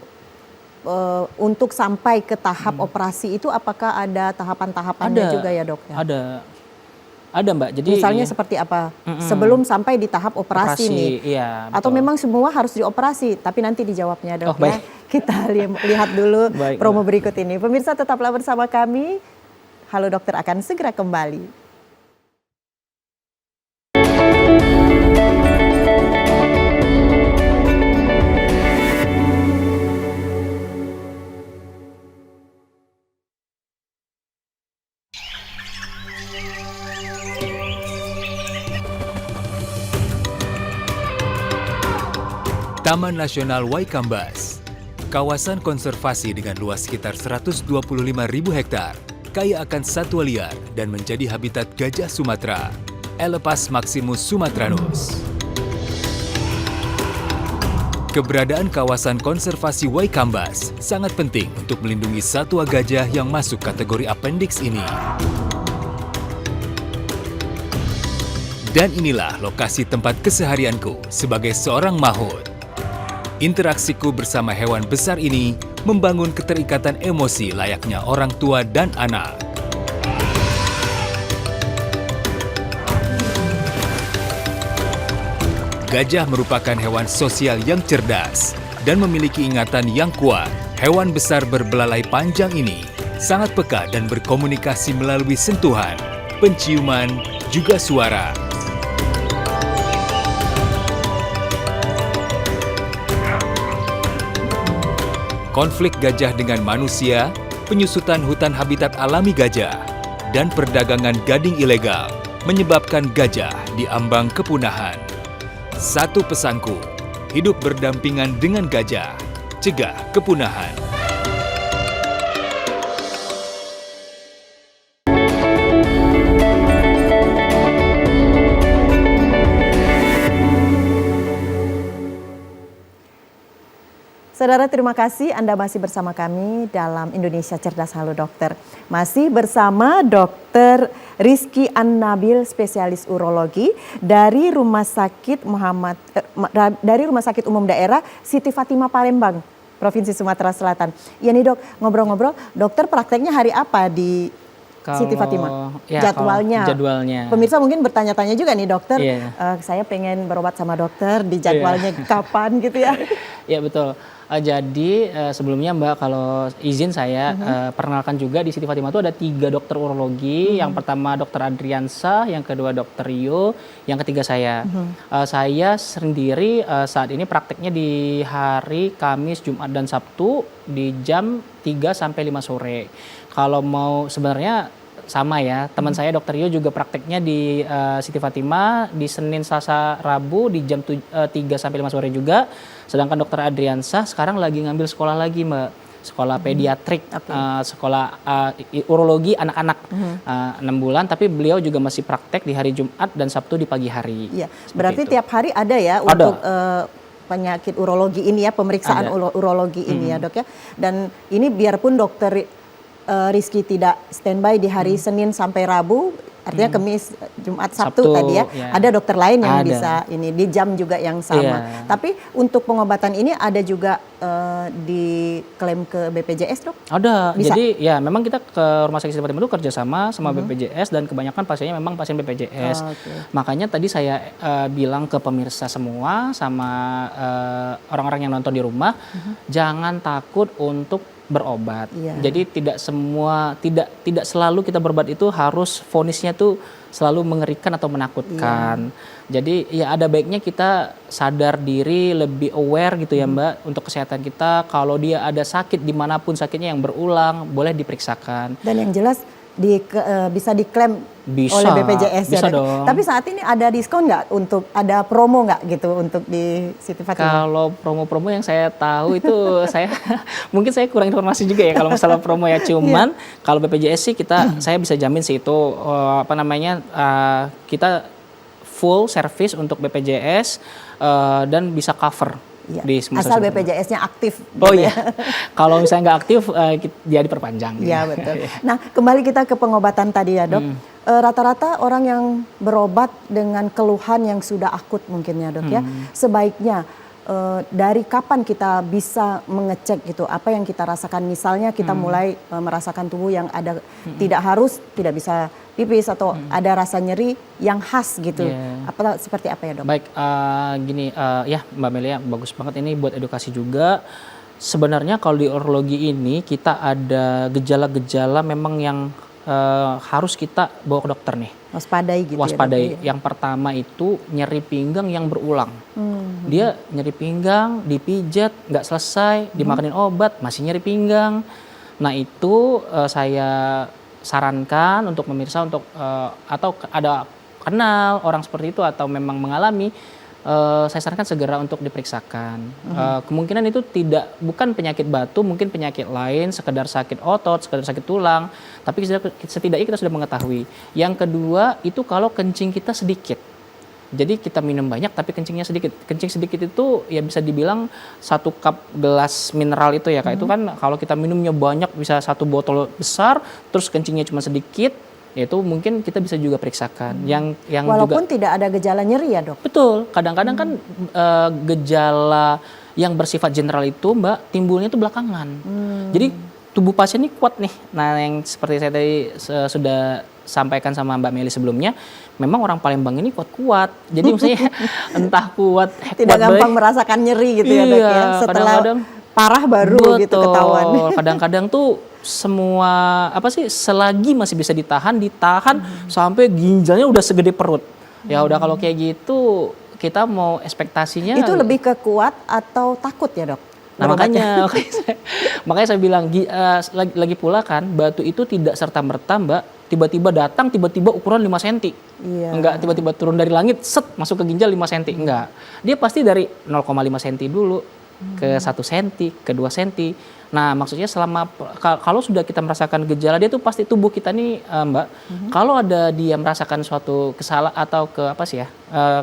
untuk sampai ke tahap operasi itu apakah ada tahapan-tahapannya juga ya, Dok? Ya? Ada Mbak. Jadi misalnya seperti apa? Sebelum sampai di tahap operasi nih. Iya, atau memang semua harus dioperasi, tapi nanti dijawabnya, Dok, ya. Kita lihat dulu promo berikut ini. Pemirsa tetaplah bersama kami. Halo Dokter akan segera kembali. Taman Nasional Waikambas, kawasan konservasi dengan luas sekitar 125.000 hektar, kaya akan satwa liar dan menjadi habitat gajah Sumatera, Elepas maximus sumatranus. Keberadaan kawasan konservasi Waikambas sangat penting untuk melindungi satwa gajah yang masuk kategori appendix ini. Dan inilah lokasi tempat keseharianku sebagai seorang mahout. Interaksiku bersama hewan besar ini membangun keterikatan emosi layaknya orang tua dan anak. Gajah merupakan hewan sosial yang cerdas dan memiliki ingatan yang kuat. Hewan besar berbelalai panjang ini sangat peka dan berkomunikasi melalui sentuhan, penciuman, juga suara. konflik gajah dengan manusia, penyusutan hutan habitat alami gajah, dan perdagangan gading ilegal menyebabkan gajah diambang kepunahan. Satu pesanku, hidup berdampingan dengan gajah, cegah kepunahan. Saudara, terima kasih Anda masih bersama kami dalam Indonesia Cerdas Halo Dokter. Masih bersama Dr. Rizky An-Nabil, spesialis urologi dari Rumah Sakit Umum Daerah Siti Fatimah Palembang, Provinsi Sumatera Selatan. Ya nih Dok, ngobrol-ngobrol, dokter prakteknya hari apa di Siti Fatimah? Ya, jadwalnya. Pemirsa mungkin bertanya-tanya juga nih dokter, saya pengen berobat sama dokter, di jadwalnya kapan gitu ya? Iya betul. Jadi sebelumnya Mbak, kalau izin saya perkenalkan juga di Siti Fatimah itu ada 3 dokter urologi. Yang pertama Dr. Adriansa, yang kedua Dr. Rio, yang ketiga saya. Saya sendiri saat ini prakteknya di hari Kamis, Jumat, dan Sabtu di jam 3 sampai 5 sore. Kalau mau sebenarnya sama ya, teman saya Dr. Rio juga prakteknya di Siti Fatimah di Senin, Selasa, Rabu di jam 3 sampai 5 sore juga. Sedangkan Dr. Adriansa sekarang lagi ngambil sekolah lagi Mbak, sekolah pediatrik, sekolah urologi anak-anak 6 bulan, tapi beliau juga masih praktek di hari Jumat dan Sabtu di pagi hari. Iya, berarti tiap hari ada ya untuk penyakit urologi ini ya, pemeriksaan urologi ini ya Dok ya. Dan ini biarpun dokter Rizky tidak standby di hari Senin sampai Rabu, artinya Kamis, Jumat, Sabtu tadi ya, ada dokter lain yang bisa ini di jam juga yang sama. Tapi untuk pengobatan ini ada juga diklaim ke BPJS Dok? Ada, bisa? jadi ya memang kita ke Rumah Sakit Siti Fatimah itu kerjasama sama BPJS dan kebanyakan pasiennya memang pasien BPJS. Makanya tadi saya bilang ke pemirsa semua sama orang-orang yang nonton di rumah, jangan takut untuk berobat. Jadi tidak selalu kita berobat itu harus vonisnya tuh selalu mengerikan atau menakutkan. Jadi ya ada baiknya kita sadar diri, lebih aware gitu ya Mbak untuk kesehatan kita. Kalau dia ada sakit dimanapun sakitnya yang berulang, boleh diperiksakan. Dan yang jelas bisa diklaim oleh BPJS bisa ya. Dong. Tapi saat ini ada diskon nggak untuk ada promo nggak gitu untuk di Siti Fatimah? Kalau promo-promo yang saya tahu itu mungkin saya kurang informasi juga ya kalau masalah promo ya. Cuman kalau BPJS sih saya bisa jamin sih itu kita full service untuk BPJS dan bisa cover. Di asal BPJS-nya aktif. Oh iya, kalau misalnya nggak aktif dia diperpanjang. Iya betul. Nah kembali kita ke pengobatan tadi ya Dok. Rata-rata orang yang berobat dengan keluhan yang sudah akut mungkin ya Dok ya, sebaiknya dari kapan kita bisa mengecek gitu apa yang kita rasakan, misalnya kita mulai merasakan tubuh yang ada tidak bisa pipis atau ada rasa nyeri yang khas gitu, seperti apa ya Dok? Baik, ya Mbak Melia, bagus banget ini buat edukasi juga. Sebenarnya kalau di urologi ini kita ada gejala-gejala memang yang harus kita bawa ke dokter nih. Waspadai gitu Waspadai. ya. Yang pertama itu nyeri pinggang yang berulang. Dia nyeri pinggang, dipijat, nggak selesai, dimakanin obat, masih nyeri pinggang. Nah itu saya sarankan untuk pemirsa atau ada kenal orang seperti itu atau memang mengalami, saya sarankan segera untuk diperiksakan. Kemungkinan itu bukan penyakit batu, mungkin penyakit lain, sekedar sakit otot, sekedar sakit tulang, tapi setidaknya kita sudah mengetahui. Yang kedua itu kalau kencing kita sedikit. Jadi kita minum banyak tapi kencingnya sedikit. Kencing sedikit itu ya bisa dibilang 1 cup gelas mineral itu ya Kak. Itu kan kalau kita minumnya banyak bisa 1 botol besar terus kencingnya cuma sedikit, itu mungkin kita bisa juga periksakan. Yang walaupun juga, tidak ada gejala nyeri ya Dok? Betul, kadang-kadang kan gejala yang bersifat general itu Mbak timbulnya itu belakangan. Jadi tubuh pasien ini kuat nih. Nah yang seperti saya tadi sudah sampaikan sama Mbak Meli sebelumnya, memang orang Palembang ini kuat-kuat. Jadi maksudnya entah kuat, tidak gampang merasakan nyeri gitu ya Dok ya. Setelah parah baru gitu ketahuan. Kadang-kadang tuh semua selagi masih bisa ditahan sampai ginjalnya udah segede perut. Ya udah kalau kayak gitu kita mau ekspektasinya itu lebih ke kuat atau takut ya Dok? Nah makanya Makanya saya bilang lagi pula kan batu itu tidak serta-merta Mbak tiba-tiba datang tiba-tiba ukuran 5 cm. Iya. Enggak tiba-tiba turun dari langit set masuk ke ginjal 5 cm. Enggak. Dia pasti dari 0,5 cm dulu ke 1 cm, ke 2 cm. Nah, maksudnya selama kalau sudah kita merasakan gejala dia tuh pasti tubuh kita nih Mbak, kalau ada dia merasakan suatu kesalahan atau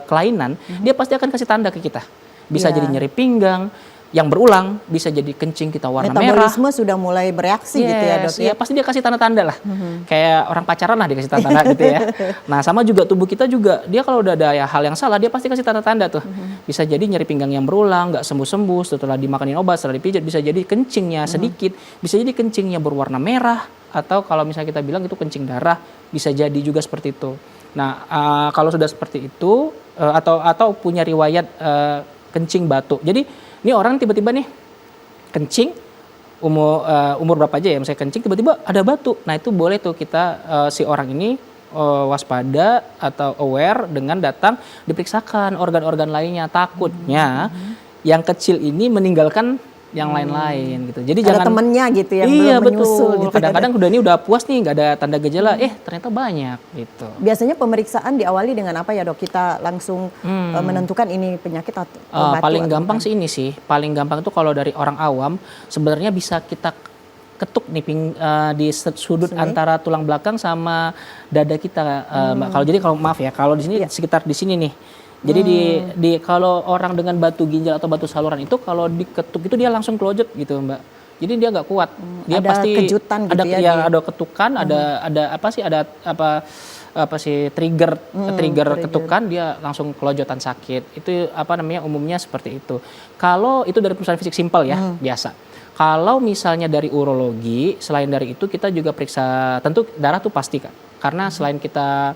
kelainan, dia pasti akan kasih tanda ke kita. Bisa Iya. jadi nyeri pinggang yang berulang, bisa jadi kencing kita warna merah. Metabolisme sudah mulai bereaksi gitu ya dok Iya, pasti dia kasih tanda-tanda lah. Kayak orang pacaran lah dia kasih tanda-tanda gitu ya. Nah sama juga tubuh kita juga, dia kalau udah ada hal yang salah, dia pasti kasih tanda-tanda tuh. Bisa jadi nyeri pinggang yang berulang, nggak sembuh-sembuh, setelah dimakanin obat, setelah dipijat, bisa jadi kencingnya sedikit, bisa jadi kencingnya berwarna merah, atau kalau misalnya kita bilang itu kencing darah, bisa jadi juga seperti itu. Nah kalau sudah seperti itu, atau punya riwayat kencing batu. Jadi ini orang tiba-tiba nih kencing umur berapa aja ya, misalnya kencing tiba-tiba ada batu. Nah itu boleh tuh kita si orang ini waspada atau aware dengan datang diperiksakan organ-organ lainnya. Takutnya yang kecil ini meninggalkan yang lain-lain gitu. Jadi ada jangan temennya gitu yang iya, belum menyusul betul. gitu. Kadang-kadang udah ini udah puas nih nggak ada tanda gejala, ternyata banyak gitu. Biasanya pemeriksaan diawali dengan apa ya dok? Kita langsung menentukan ini penyakit atau batu. Paling atau gampang bukan? sih ini sih, paling gampang itu kalau dari orang awam sebenarnya bisa kita ketuk nih di sudut Sini. antara tulang belakang sama dada kita, Mbak. Kalau maaf ya, kalau di sini sekitar di sini nih. Jadi di kalau orang dengan batu ginjal atau batu saluran itu kalau diketuk itu dia langsung kelojot gitu, Mbak. Jadi dia nggak kuat. Dia ada pasti kejutan gitu ada ya ada ketukan, ada trigger ketukan dia langsung kelojotan sakit. Itu umumnya seperti itu. Kalau itu dari pemeriksaan fisik simpel ya, biasa. Kalau misalnya dari urologi, selain dari itu kita juga periksa, tentu darah tuh pasti kan. Karena selain kita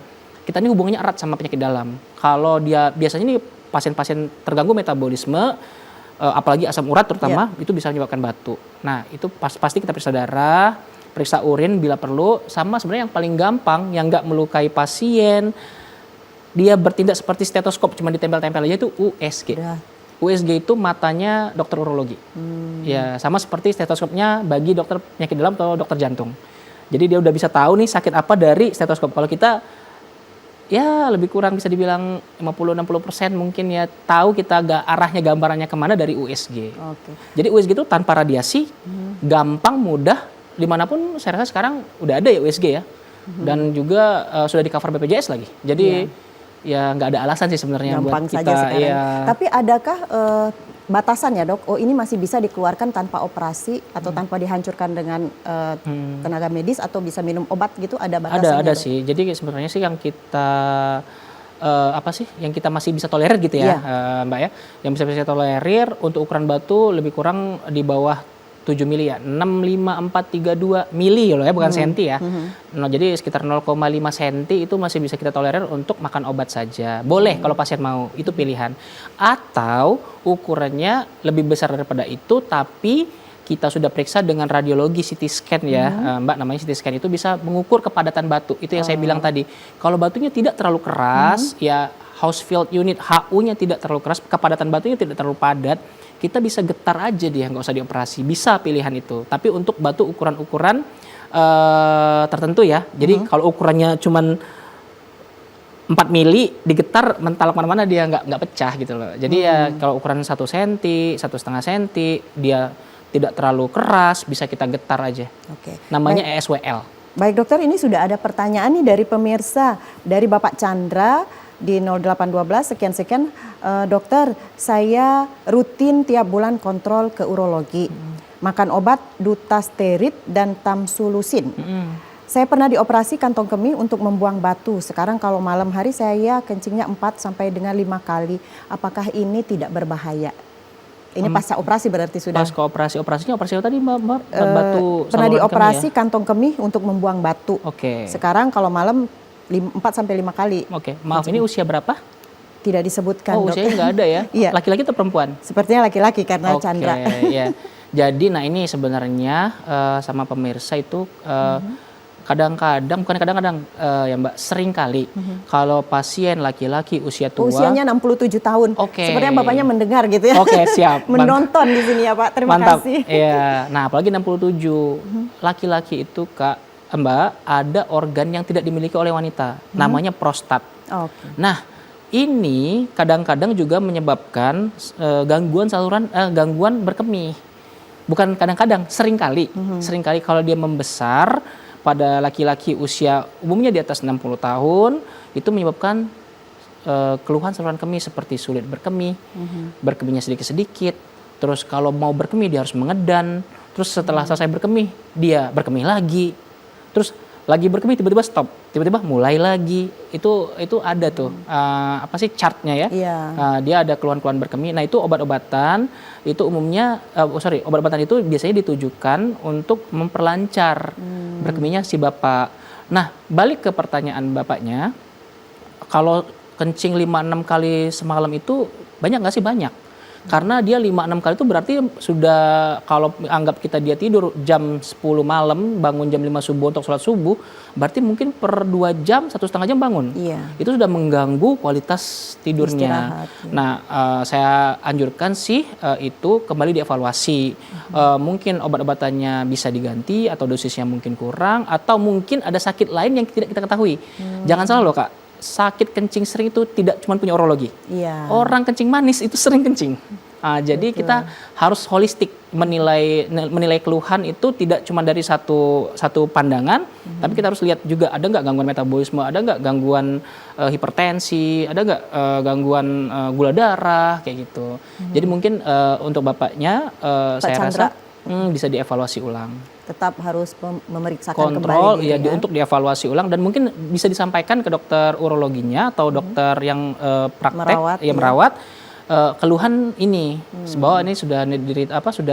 ini hubungannya erat sama penyakit dalam. Kalau dia biasanya nih pasien-pasien terganggu metabolisme, apalagi asam urat terutama, itu bisa menyebabkan batu. Nah itu pasti kita periksa darah, periksa urin bila perlu. Sama sebenarnya yang paling gampang, yang nggak melukai pasien, dia bertindak seperti stetoskop, cuma ditempel-tempel aja itu USG. Udah. USG itu matanya dokter urologi. Ya sama seperti stetoskopnya bagi dokter penyakit dalam atau dokter jantung. Jadi dia udah bisa tahu nih sakit apa dari stetoskop. Kalau kita ya lebih kurang bisa dibilang 50-60% mungkin ya tahu kita arahnya gambarannya kemana dari USG. Oke. Jadi USG itu tanpa radiasi, gampang, mudah, dimanapun saya rasa sekarang udah ada ya USG ya. Dan juga sudah di cover BPJS lagi. Jadi ya nggak ada alasan sih sebenarnya Gampang buat kita. saja sekarang. Ya, Tapi adakah batasan ya dok? Oh ini masih bisa dikeluarkan tanpa operasi atau tanpa dihancurkan dengan tenaga medis atau bisa minum obat gitu? Ada batasannya? ada dok? sih. Jadi sebenarnya sih yang kita yang kita masih bisa tolerir gitu ya, Mbak ya. Yang bisa tolerir untuk ukuran batu lebih kurang di bawah 7 mili ya, 65432 mili loh ya, bukan senti ya. Nah, jadi sekitar 0,5 senti itu masih bisa kita tolerir untuk makan obat saja. Boleh kalau pasien mau, itu pilihan. Atau ukurannya lebih besar daripada itu, tapi kita sudah periksa dengan radiologi CT scan ya, Mbak, namanya CT scan itu bisa mengukur kepadatan batu. Itu yang saya bilang tadi. Kalau batunya tidak terlalu keras, ya Hounsfield unit HU-nya tidak terlalu keras, kepadatan batunya tidak terlalu padat, kita bisa getar aja dia, nggak usah dioperasi. Bisa pilihan itu. Tapi untuk batu ukuran-ukuran tertentu ya. Jadi kalau ukurannya cuman 4 mili digetar mental kemana-mana dia nggak pecah gitu loh. Jadi ya kalau ukuran 1 senti, 1,5 senti dia tidak terlalu keras, bisa kita getar aja. Oke. Namanya ESWL. Baik dokter, ini sudah ada pertanyaan nih dari pemirsa, dari Bapak Chandra di 0812 sekian-sekian. Dokter, saya rutin tiap bulan kontrol ke urologi, makan obat dutasterid dan tamsulusin. Saya pernah dioperasi kantong kemih untuk membuang batu. Sekarang kalau malam hari saya kencingnya 4 sampai dengan 5 kali. Apakah ini tidak berbahaya? Ini pasca operasi berarti sudah. Pas operasinya operasi tadi Mbak, batu Pernah saluran dioperasi kemih ya? kantong kemih untuk membuang batu. Oke. Sekarang kalau malam 4 sampai 5 kali. Oke, maaf ini usia berapa? Tidak disebutkan. Oh, dok. usianya nggak ada ya? Iya. Laki-laki atau perempuan? Sepertinya laki-laki karena Chandra. Oke, ya. Jadi nah ini sebenarnya sama pemirsa itu Kadang-kadang, bukan kadang-kadang ya Mbak, sering kali kalau pasien laki-laki usia tua. Usianya 67 tahun. Oke. Sepertinya Bapaknya mendengar gitu ya. Oke, siap. Menonton di sini ya Pak. Terima Mantap. kasih. Iya. Nah, apalagi 67. Laki-laki itu Kak, Mbak, ada organ yang tidak dimiliki oleh wanita. Namanya prostat. Oke. Nah, ini kadang-kadang juga menyebabkan gangguan berkemih. Bukan kadang-kadang, seringkali. Seringkali kalau dia membesar pada laki-laki usia umumnya di atas 60 tahun, itu menyebabkan keluhan saluran kemih seperti sulit berkemih, berkemihnya sedikit-sedikit. Terus kalau mau berkemih dia harus mengedan. Terus setelah selesai berkemih, dia berkemih lagi. Terus lagi berkemih tiba-tiba stop, tiba-tiba mulai lagi. Itu ada tuh apa sih chartnya ya? Iya. Dia ada keluhan-keluhan berkemih. Nah itu obat-obatan itu umumnya obat-obatan itu biasanya ditujukan untuk memperlancar berkemihnya si bapak. Nah balik ke pertanyaan bapaknya, kalau kencing 5-6 kali semalam itu banyak nggak sih? Banyak. Karena dia 5-6 kali itu berarti sudah, kalau anggap kita dia tidur jam 10 malam, bangun jam 5 subuh untuk sholat subuh, berarti mungkin per 2 jam, 1,5 jam bangun. Iya. Itu sudah mengganggu kualitas tidurnya. Istirahat, ya. Nah, saya anjurkan sih itu kembali dievaluasi. Mungkin obat-obatannya bisa diganti atau dosisnya mungkin kurang, atau mungkin ada sakit lain yang tidak kita ketahui. Jangan salah loh Kak. Sakit kencing sering itu tidak cuma punya urologi. Iya. Orang kencing manis itu sering kencing. Jadi kita harus holistik menilai keluhan itu tidak cuma dari satu pandangan, tapi kita harus lihat juga ada nggak gangguan metabolisme, ada nggak gangguan hipertensi, ada nggak gangguan gula darah kayak gitu. Jadi mungkin untuk bapaknya saya Chandra. rasa bisa dievaluasi ulang. Tetap harus memeriksakan Kontrol kembali gitu ya. untuk dievaluasi ulang, dan mungkin bisa disampaikan ke dokter urologinya atau dokter yang praktek merawat keluhan ini, bahwa ini sudah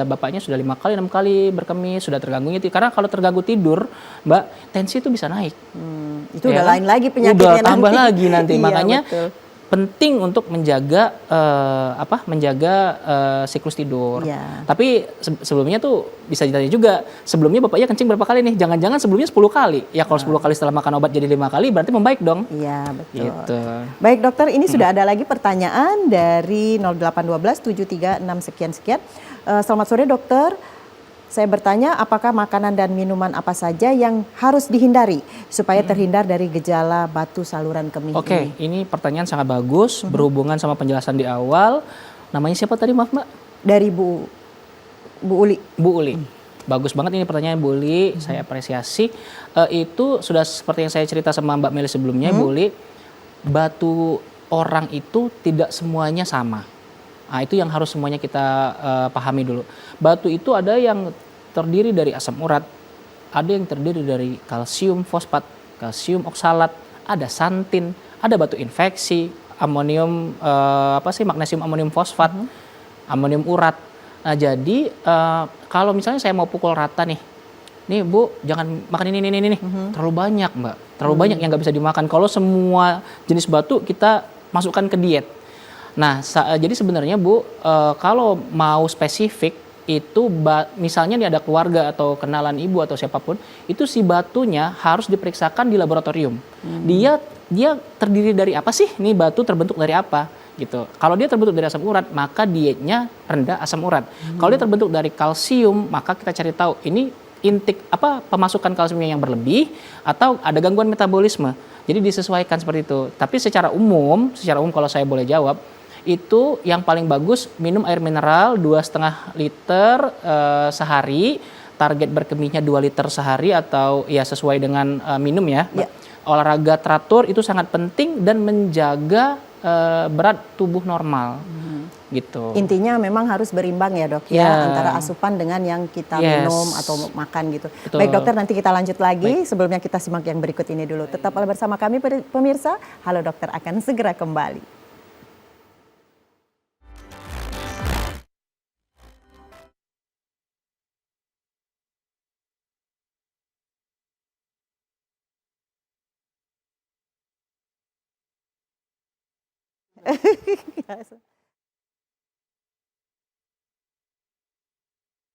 bapaknya sudah 5 kali 6 kali berkemih, sudah terganggunya karena kalau terganggu tidur Mbak, tensi itu bisa naik. Itu Ya udah kan? lain lagi penyakitnya udah tambah nanti. lagi nanti. Iya, Makanya betul. penting untuk menjaga siklus tidur. Iya. Tapi sebelumnya tuh bisa ditanya juga, sebelumnya bapaknya kencing berapa kali nih? Jangan-jangan sebelumnya 10 kali. Ya kalau 10 kali setelah makan obat jadi 5 kali berarti membaik dong. Iya, betul. Gitu. Baik dokter, ini sudah ada lagi pertanyaan dari 0812 736 sekian-sekian. Selamat sore dokter. Saya bertanya, apakah makanan dan minuman apa saja yang harus dihindari supaya terhindar dari gejala batu saluran kemih Oke, ini? ini pertanyaan sangat bagus, berhubungan sama penjelasan di awal. Namanya siapa tadi, maaf Mbak? Dari Bu Uli. Bu Uli. Bagus banget ini pertanyaan Bu Uli, saya apresiasi. Itu sudah seperti yang saya cerita sama Mbak Meli sebelumnya, Bu Uli. Batu orang itu tidak semuanya sama. Nah, itu yang harus semuanya kita pahami dulu. Batu itu ada yang terdiri dari asam urat, ada yang terdiri dari kalsium fosfat, kalsium oksalat, ada santin, ada batu infeksi, amonium magnesium amonium fosfat, amonium urat. Nah, jadi kalau misalnya saya mau pukul rata nih Bu, jangan makan ini, terlalu banyak Mbak, terlalu banyak yang nggak bisa dimakan. Kalau semua jenis batu kita masukkan ke diet. Nah, jadi sebenarnya Bu, kalau mau spesifik itu misalnya nih ada keluarga atau kenalan ibu atau siapapun, itu si batunya harus diperiksakan di laboratorium. Dia terdiri dari apa sih? Nih batu terbentuk dari apa? Gitu. Kalau dia terbentuk dari asam urat, maka dietnya rendah asam urat. Kalau dia terbentuk dari kalsium, maka kita cari tahu ini pemasukan kalsiumnya yang berlebih atau ada gangguan metabolisme. Jadi disesuaikan seperti itu. Tapi secara umum kalau saya boleh jawab, itu yang paling bagus minum air mineral 2,5 liter sehari, target berkemihnya 2 liter sehari atau ya sesuai dengan minum ya. Olahraga teratur itu sangat penting dan menjaga berat tubuh normal. Gitu. Intinya memang harus berimbang ya dok ya, antara asupan dengan yang kita minum atau makan gitu. Betul. Baik dokter, nanti kita lanjut lagi. Sebelumnya kita simak yang berikut ini dulu. Tetaplah bersama kami pemirsa. Halo dokter akan segera kembali.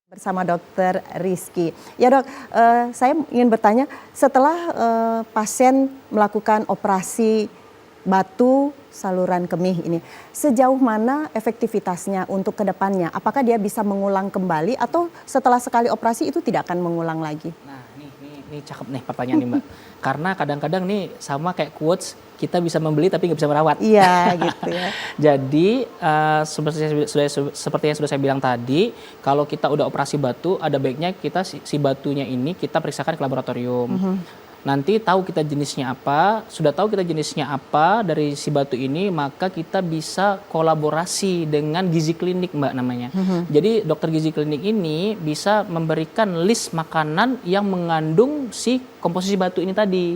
Bersama Dokter Rizky. Ya dok, saya ingin bertanya, setelah pasien melakukan operasi batu saluran kemih ini, sejauh mana efektivitasnya untuk kedepannya? Apakah dia bisa mengulang kembali atau setelah sekali operasi itu tidak akan mengulang lagi? Nah, ini cakep nih pertanyaan nih Mbak. Karena kadang-kadang nih sama kayak quotes, kita bisa membeli tapi nggak bisa merawat. Iya gitu ya. Jadi seperti yang sudah saya bilang tadi, kalau kita udah operasi batu, ada baiknya kita si batunya ini kita periksakan ke laboratorium. Nanti tahu kita jenisnya apa, sudah tahu kita jenisnya apa dari si batu ini, maka kita bisa kolaborasi dengan gizi klinik Mbak namanya. Jadi dokter gizi klinik ini bisa memberikan list makanan yang mengandung si komposisi batu ini tadi.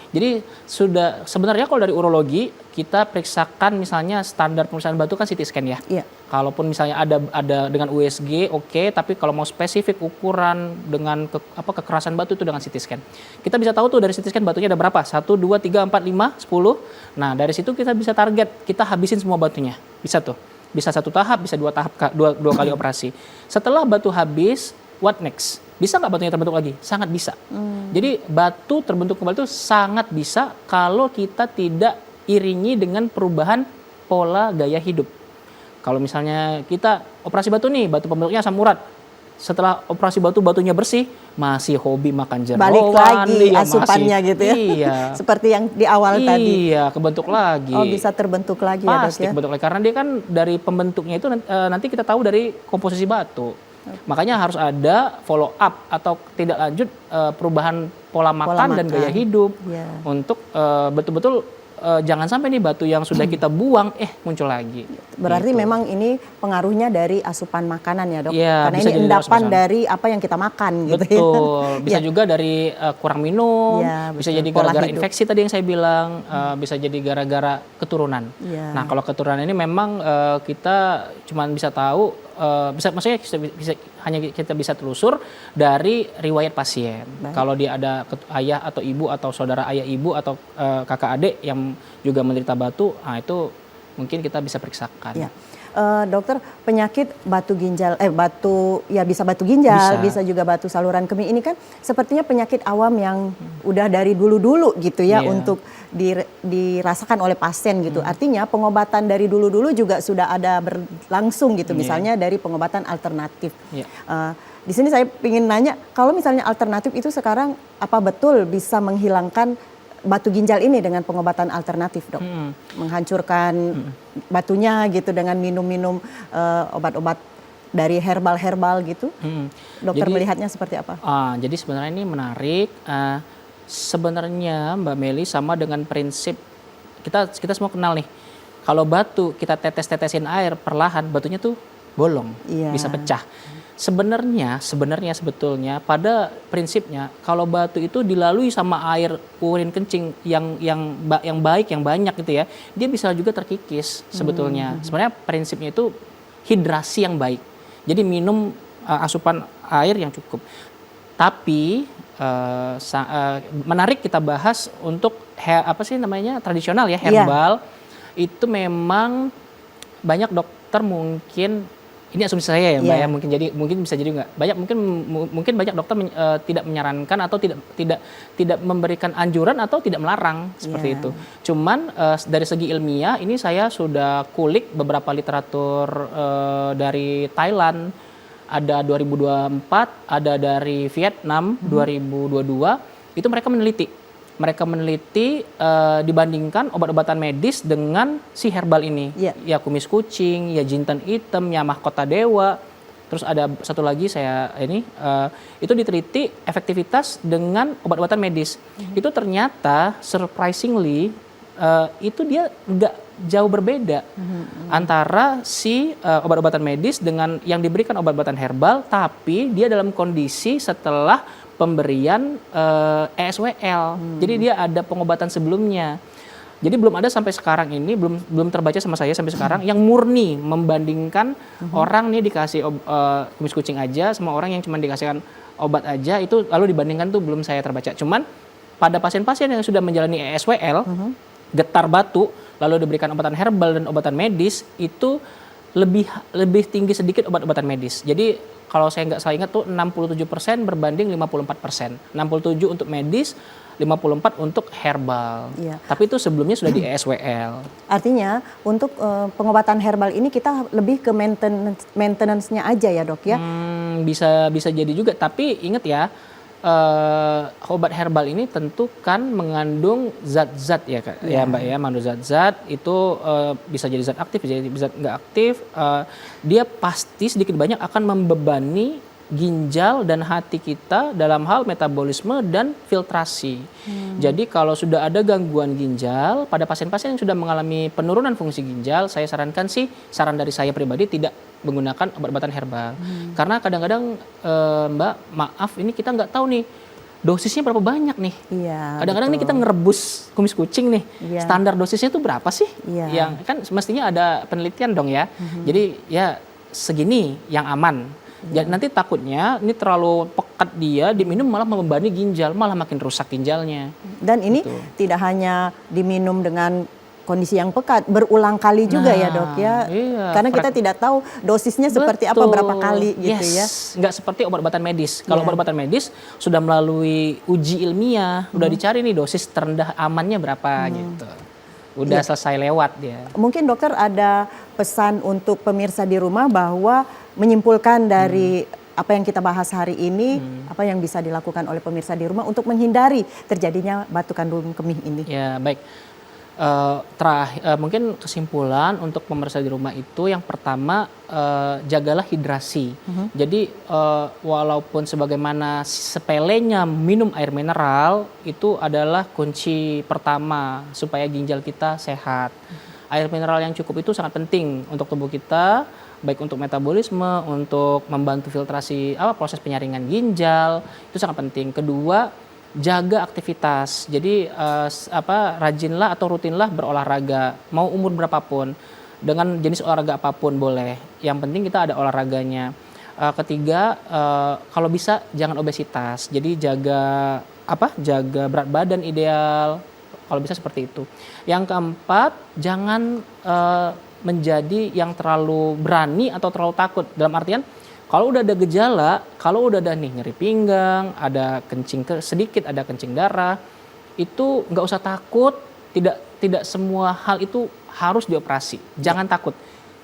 Jadi sudah sebenarnya kalau dari urologi kita periksakan misalnya standar pemeriksaan batu kan CT scan ya. Iya. Kalaupun misalnya ada dengan USG oke, tapi kalau mau spesifik ukuran dengan kekerasan batu itu dengan CT scan. Kita bisa tahu tuh dari CT scan batunya ada berapa? 1, 2, 3, 4, 5, 10. Nah, dari situ kita bisa target, kita habisin semua batunya. Bisa tuh. Bisa 1 tahap, bisa 2 tahap, dua kali operasi. Setelah batu habis, what next? Bisa nggak batunya terbentuk lagi? Sangat bisa. Jadi batu terbentuk kembali itu sangat bisa kalau kita tidak iringi dengan perubahan pola gaya hidup. Kalau misalnya kita operasi batu nih, batu pembentuknya asam urat. Setelah operasi batunya bersih, masih hobi makan jeroan. Balik lagi ya, asupannya masih, gitu ya. Iya. Seperti yang di awal tadi. Iya, kebentuk lagi. Oh bisa terbentuk lagi ya dok Pasti ya. kebentuk lagi. Karena dia kan dari pembentuknya itu nanti kita tahu dari komposisi batu. Makanya harus ada follow up atau tidak lanjut perubahan pola makan dan gaya hidup untuk betul-betul jangan sampai nih batu yang sudah kita buang muncul lagi. Berarti gitu. memang ini pengaruhnya dari asupan makanan ya dok? Ya, karena ini endapan dari apa yang kita makan gitu ya. Betul, bisa juga dari kurang minum, bisa jadi gara-gara infeksi tadi yang saya bilang, bisa jadi gara-gara keturunan. Nah kalau keturunan ini memang kita cuma bisa tahu, maksudnya hanya kita bisa telusur dari riwayat pasien. Kalau dia ada ayah atau ibu atau saudara ayah ibu atau kakak adik yang juga menderita batu, nah itu mungkin kita bisa periksakan. Ya. Dokter, penyakit batu ginjal, bisa batu ginjal, bisa juga batu saluran kemih ini kan sepertinya penyakit awam yang udah dari dulu-dulu gitu ya untuk dirasakan oleh pasien gitu. Artinya pengobatan dari dulu-dulu juga sudah ada berlangsung gitu, misalnya dari pengobatan alternatif. Di sini saya ingin nanya, kalau misalnya alternatif itu sekarang apa betul bisa menghilangkan batu ginjal ini dengan pengobatan alternatif dok? Menghancurkan batunya gitu dengan minum-minum obat-obat dari herbal-herbal gitu? Dokter melihatnya seperti apa? Jadi sebenarnya ini menarik. Sebenarnya Mbak Meli sama dengan prinsip kita semua kenal nih. Kalau batu kita tetes-tetesin air perlahan, batunya tuh bolong, bisa pecah. Sebenarnya sebetulnya pada prinsipnya kalau batu itu dilalui sama air urin kencing yang baik yang banyak gitu ya, dia bisa juga terkikis sebetulnya. Sebenarnya prinsipnya itu hidrasi yang baik. Jadi minum asupan air yang cukup. Tapi menarik kita bahas untuk tradisional ya, herbal. Itu memang banyak dokter mungkin, ini asumsi saya ya Mbak ya, mungkin bisa jadi enggak. Mungkin banyak dokter tidak menyarankan atau tidak memberikan anjuran atau tidak melarang seperti itu. Cuman dari segi ilmiah ini saya sudah kulik beberapa literatur dari Thailand, ada 2024, ada dari Vietnam 2022, itu mereka meneliti dibandingkan obat-obatan medis dengan si herbal ini. Ya kumis kucing, ya jinten hitam, ya mahkota dewa. Terus ada satu lagi itu diteliti efektivitas dengan obat-obatan medis. Itu ternyata surprisingly itu dia nggak jauh berbeda antara si obat-obatan medis dengan yang diberikan obat-obatan herbal, tapi dia dalam kondisi setelah pemberian ESWL. Jadi dia ada pengobatan sebelumnya. Jadi belum ada sampai sekarang ini, belum terbaca sama saya sampai sekarang yang murni membandingkan orang nih dikasih kumis kucing aja sama orang yang cuma dikasihkan obat aja, itu lalu dibandingkan tuh belum saya terbaca. Cuman pada pasien-pasien yang sudah menjalani ESWL, getar batu, lalu diberikan obatan herbal dan obatan medis, itu lebih tinggi sedikit obat-obatan medis. Jadi kalau saya nggak salah ingat tuh 67% berbanding 54%. 67 untuk medis, 54 untuk herbal. Iya. Tapi itu sebelumnya sudah di ESWL. Artinya untuk pengobatan herbal ini kita lebih ke maintenance-nya aja ya dok ya? Bisa jadi juga, tapi ingat ya, obat herbal ini tentu kan mengandung zat-zat ya Kak, ya Mbak ya, mengandung zat-zat itu bisa jadi zat aktif, bisa jadi zat nggak aktif. Dia pasti sedikit banyak akan membebani ginjal dan hati kita dalam hal metabolisme dan filtrasi. Jadi kalau sudah ada gangguan ginjal pada pasien-pasien yang sudah mengalami penurunan fungsi ginjal, saya sarankan sih, saran dari saya pribadi tidak menggunakan obat-obatan herbal. Karena kadang-kadang Mbak, maaf ini kita nggak tahu nih dosisnya berapa banyak nih. Iya. Kadang-kadang nih kita ngerebus kumis kucing nih. Iya. Standar dosisnya itu berapa sih? Iya. Yang kan mestinya ada penelitian dong ya. Jadi ya segini yang aman. Jadi nanti takutnya ini terlalu pekat dia diminum malah membebani ginjal, malah makin rusak ginjalnya. Dan ini Gitu. tidak hanya diminum dengan kondisi yang pekat, berulang kali juga ya dok ya. Iya, Karena kita tidak tahu dosisnya seperti apa, Betul. berapa kali gitu ya. Nggak seperti obat-obatan medis. Kalau Iya. obat-obatan medis sudah melalui uji ilmiah, udah dicari nih dosis terendah amannya berapa gitu. Udah selesai lewat dia. Mungkin dokter ada pesan untuk pemirsa di rumah bahwa menyimpulkan dari apa yang kita bahas hari ini, apa yang bisa dilakukan oleh pemirsa di rumah untuk menghindari terjadinya batu kandung kemih ini. Ya baik. Mungkin kesimpulan untuk pemirsa di rumah itu yang pertama, jagalah hidrasi. Jadi walaupun sebagaimana sepelenya minum air mineral itu adalah kunci pertama supaya ginjal kita sehat. Air mineral yang cukup itu sangat penting untuk tubuh kita, baik untuk metabolisme, untuk membantu filtrasi proses penyaringan ginjal, itu sangat penting. Kedua, jaga aktivitas. Jadi rajinlah atau rutinlah berolahraga, mau umur berapapun, dengan jenis olahraga apapun boleh. Yang penting kita ada olahraganya. Ketiga, kalau bisa jangan obesitas. Jadi jaga berat badan ideal. Kalau bisa seperti itu. Yang keempat, jangan menjadi yang terlalu berani atau terlalu takut. Dalam artian, kalau udah ada gejala, kalau udah ada nih nyeri pinggang, ada kencing sedikit, ada kencing darah, itu nggak usah takut. Tidak semua hal itu harus dioperasi. Jangan takut.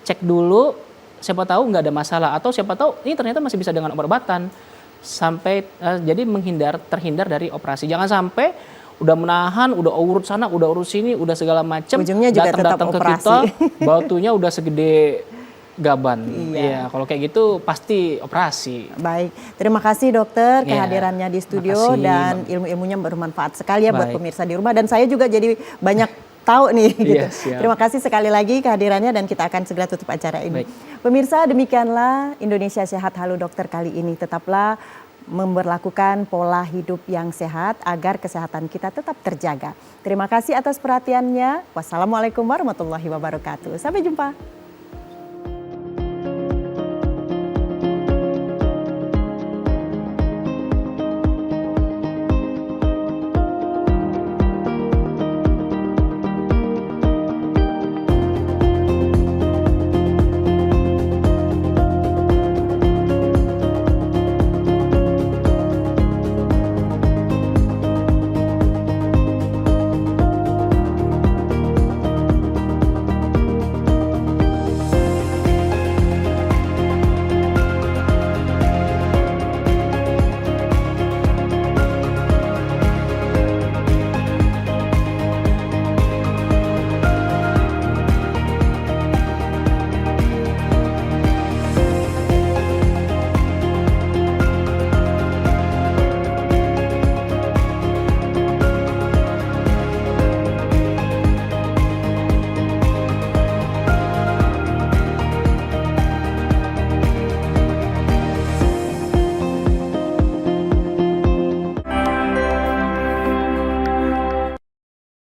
Cek dulu, siapa tahu nggak ada masalah, atau siapa tahu ini ternyata masih bisa dengan obat-obatan. Sampai jadi terhindar dari operasi. Jangan sampai udah menahan, udah urut sana, udah urut sini, udah segala macam, Ujungnya juga tetap datang ke operasi. kita, batunya udah segede gaban. Iya. Iya, kalau kayak gitu pasti operasi. Baik, terima kasih dokter Iya, kehadirannya di studio makasih, dan Mbak. ilmu-ilmunya bermanfaat sekali ya buat Baik. pemirsa di rumah, dan saya juga jadi banyak tahu nih gitu. Iya, siap. Terima kasih sekali lagi kehadirannya dan kita akan segera tutup acara ini. Baik. Pemirsa, demikianlah Indonesia Sehat Halo Dokter kali ini. Tetaplah memberlakukan pola hidup yang sehat agar kesehatan kita tetap terjaga. Terima kasih atas perhatiannya. Wassalamualaikum warahmatullahi wabarakatuh. Sampai jumpa.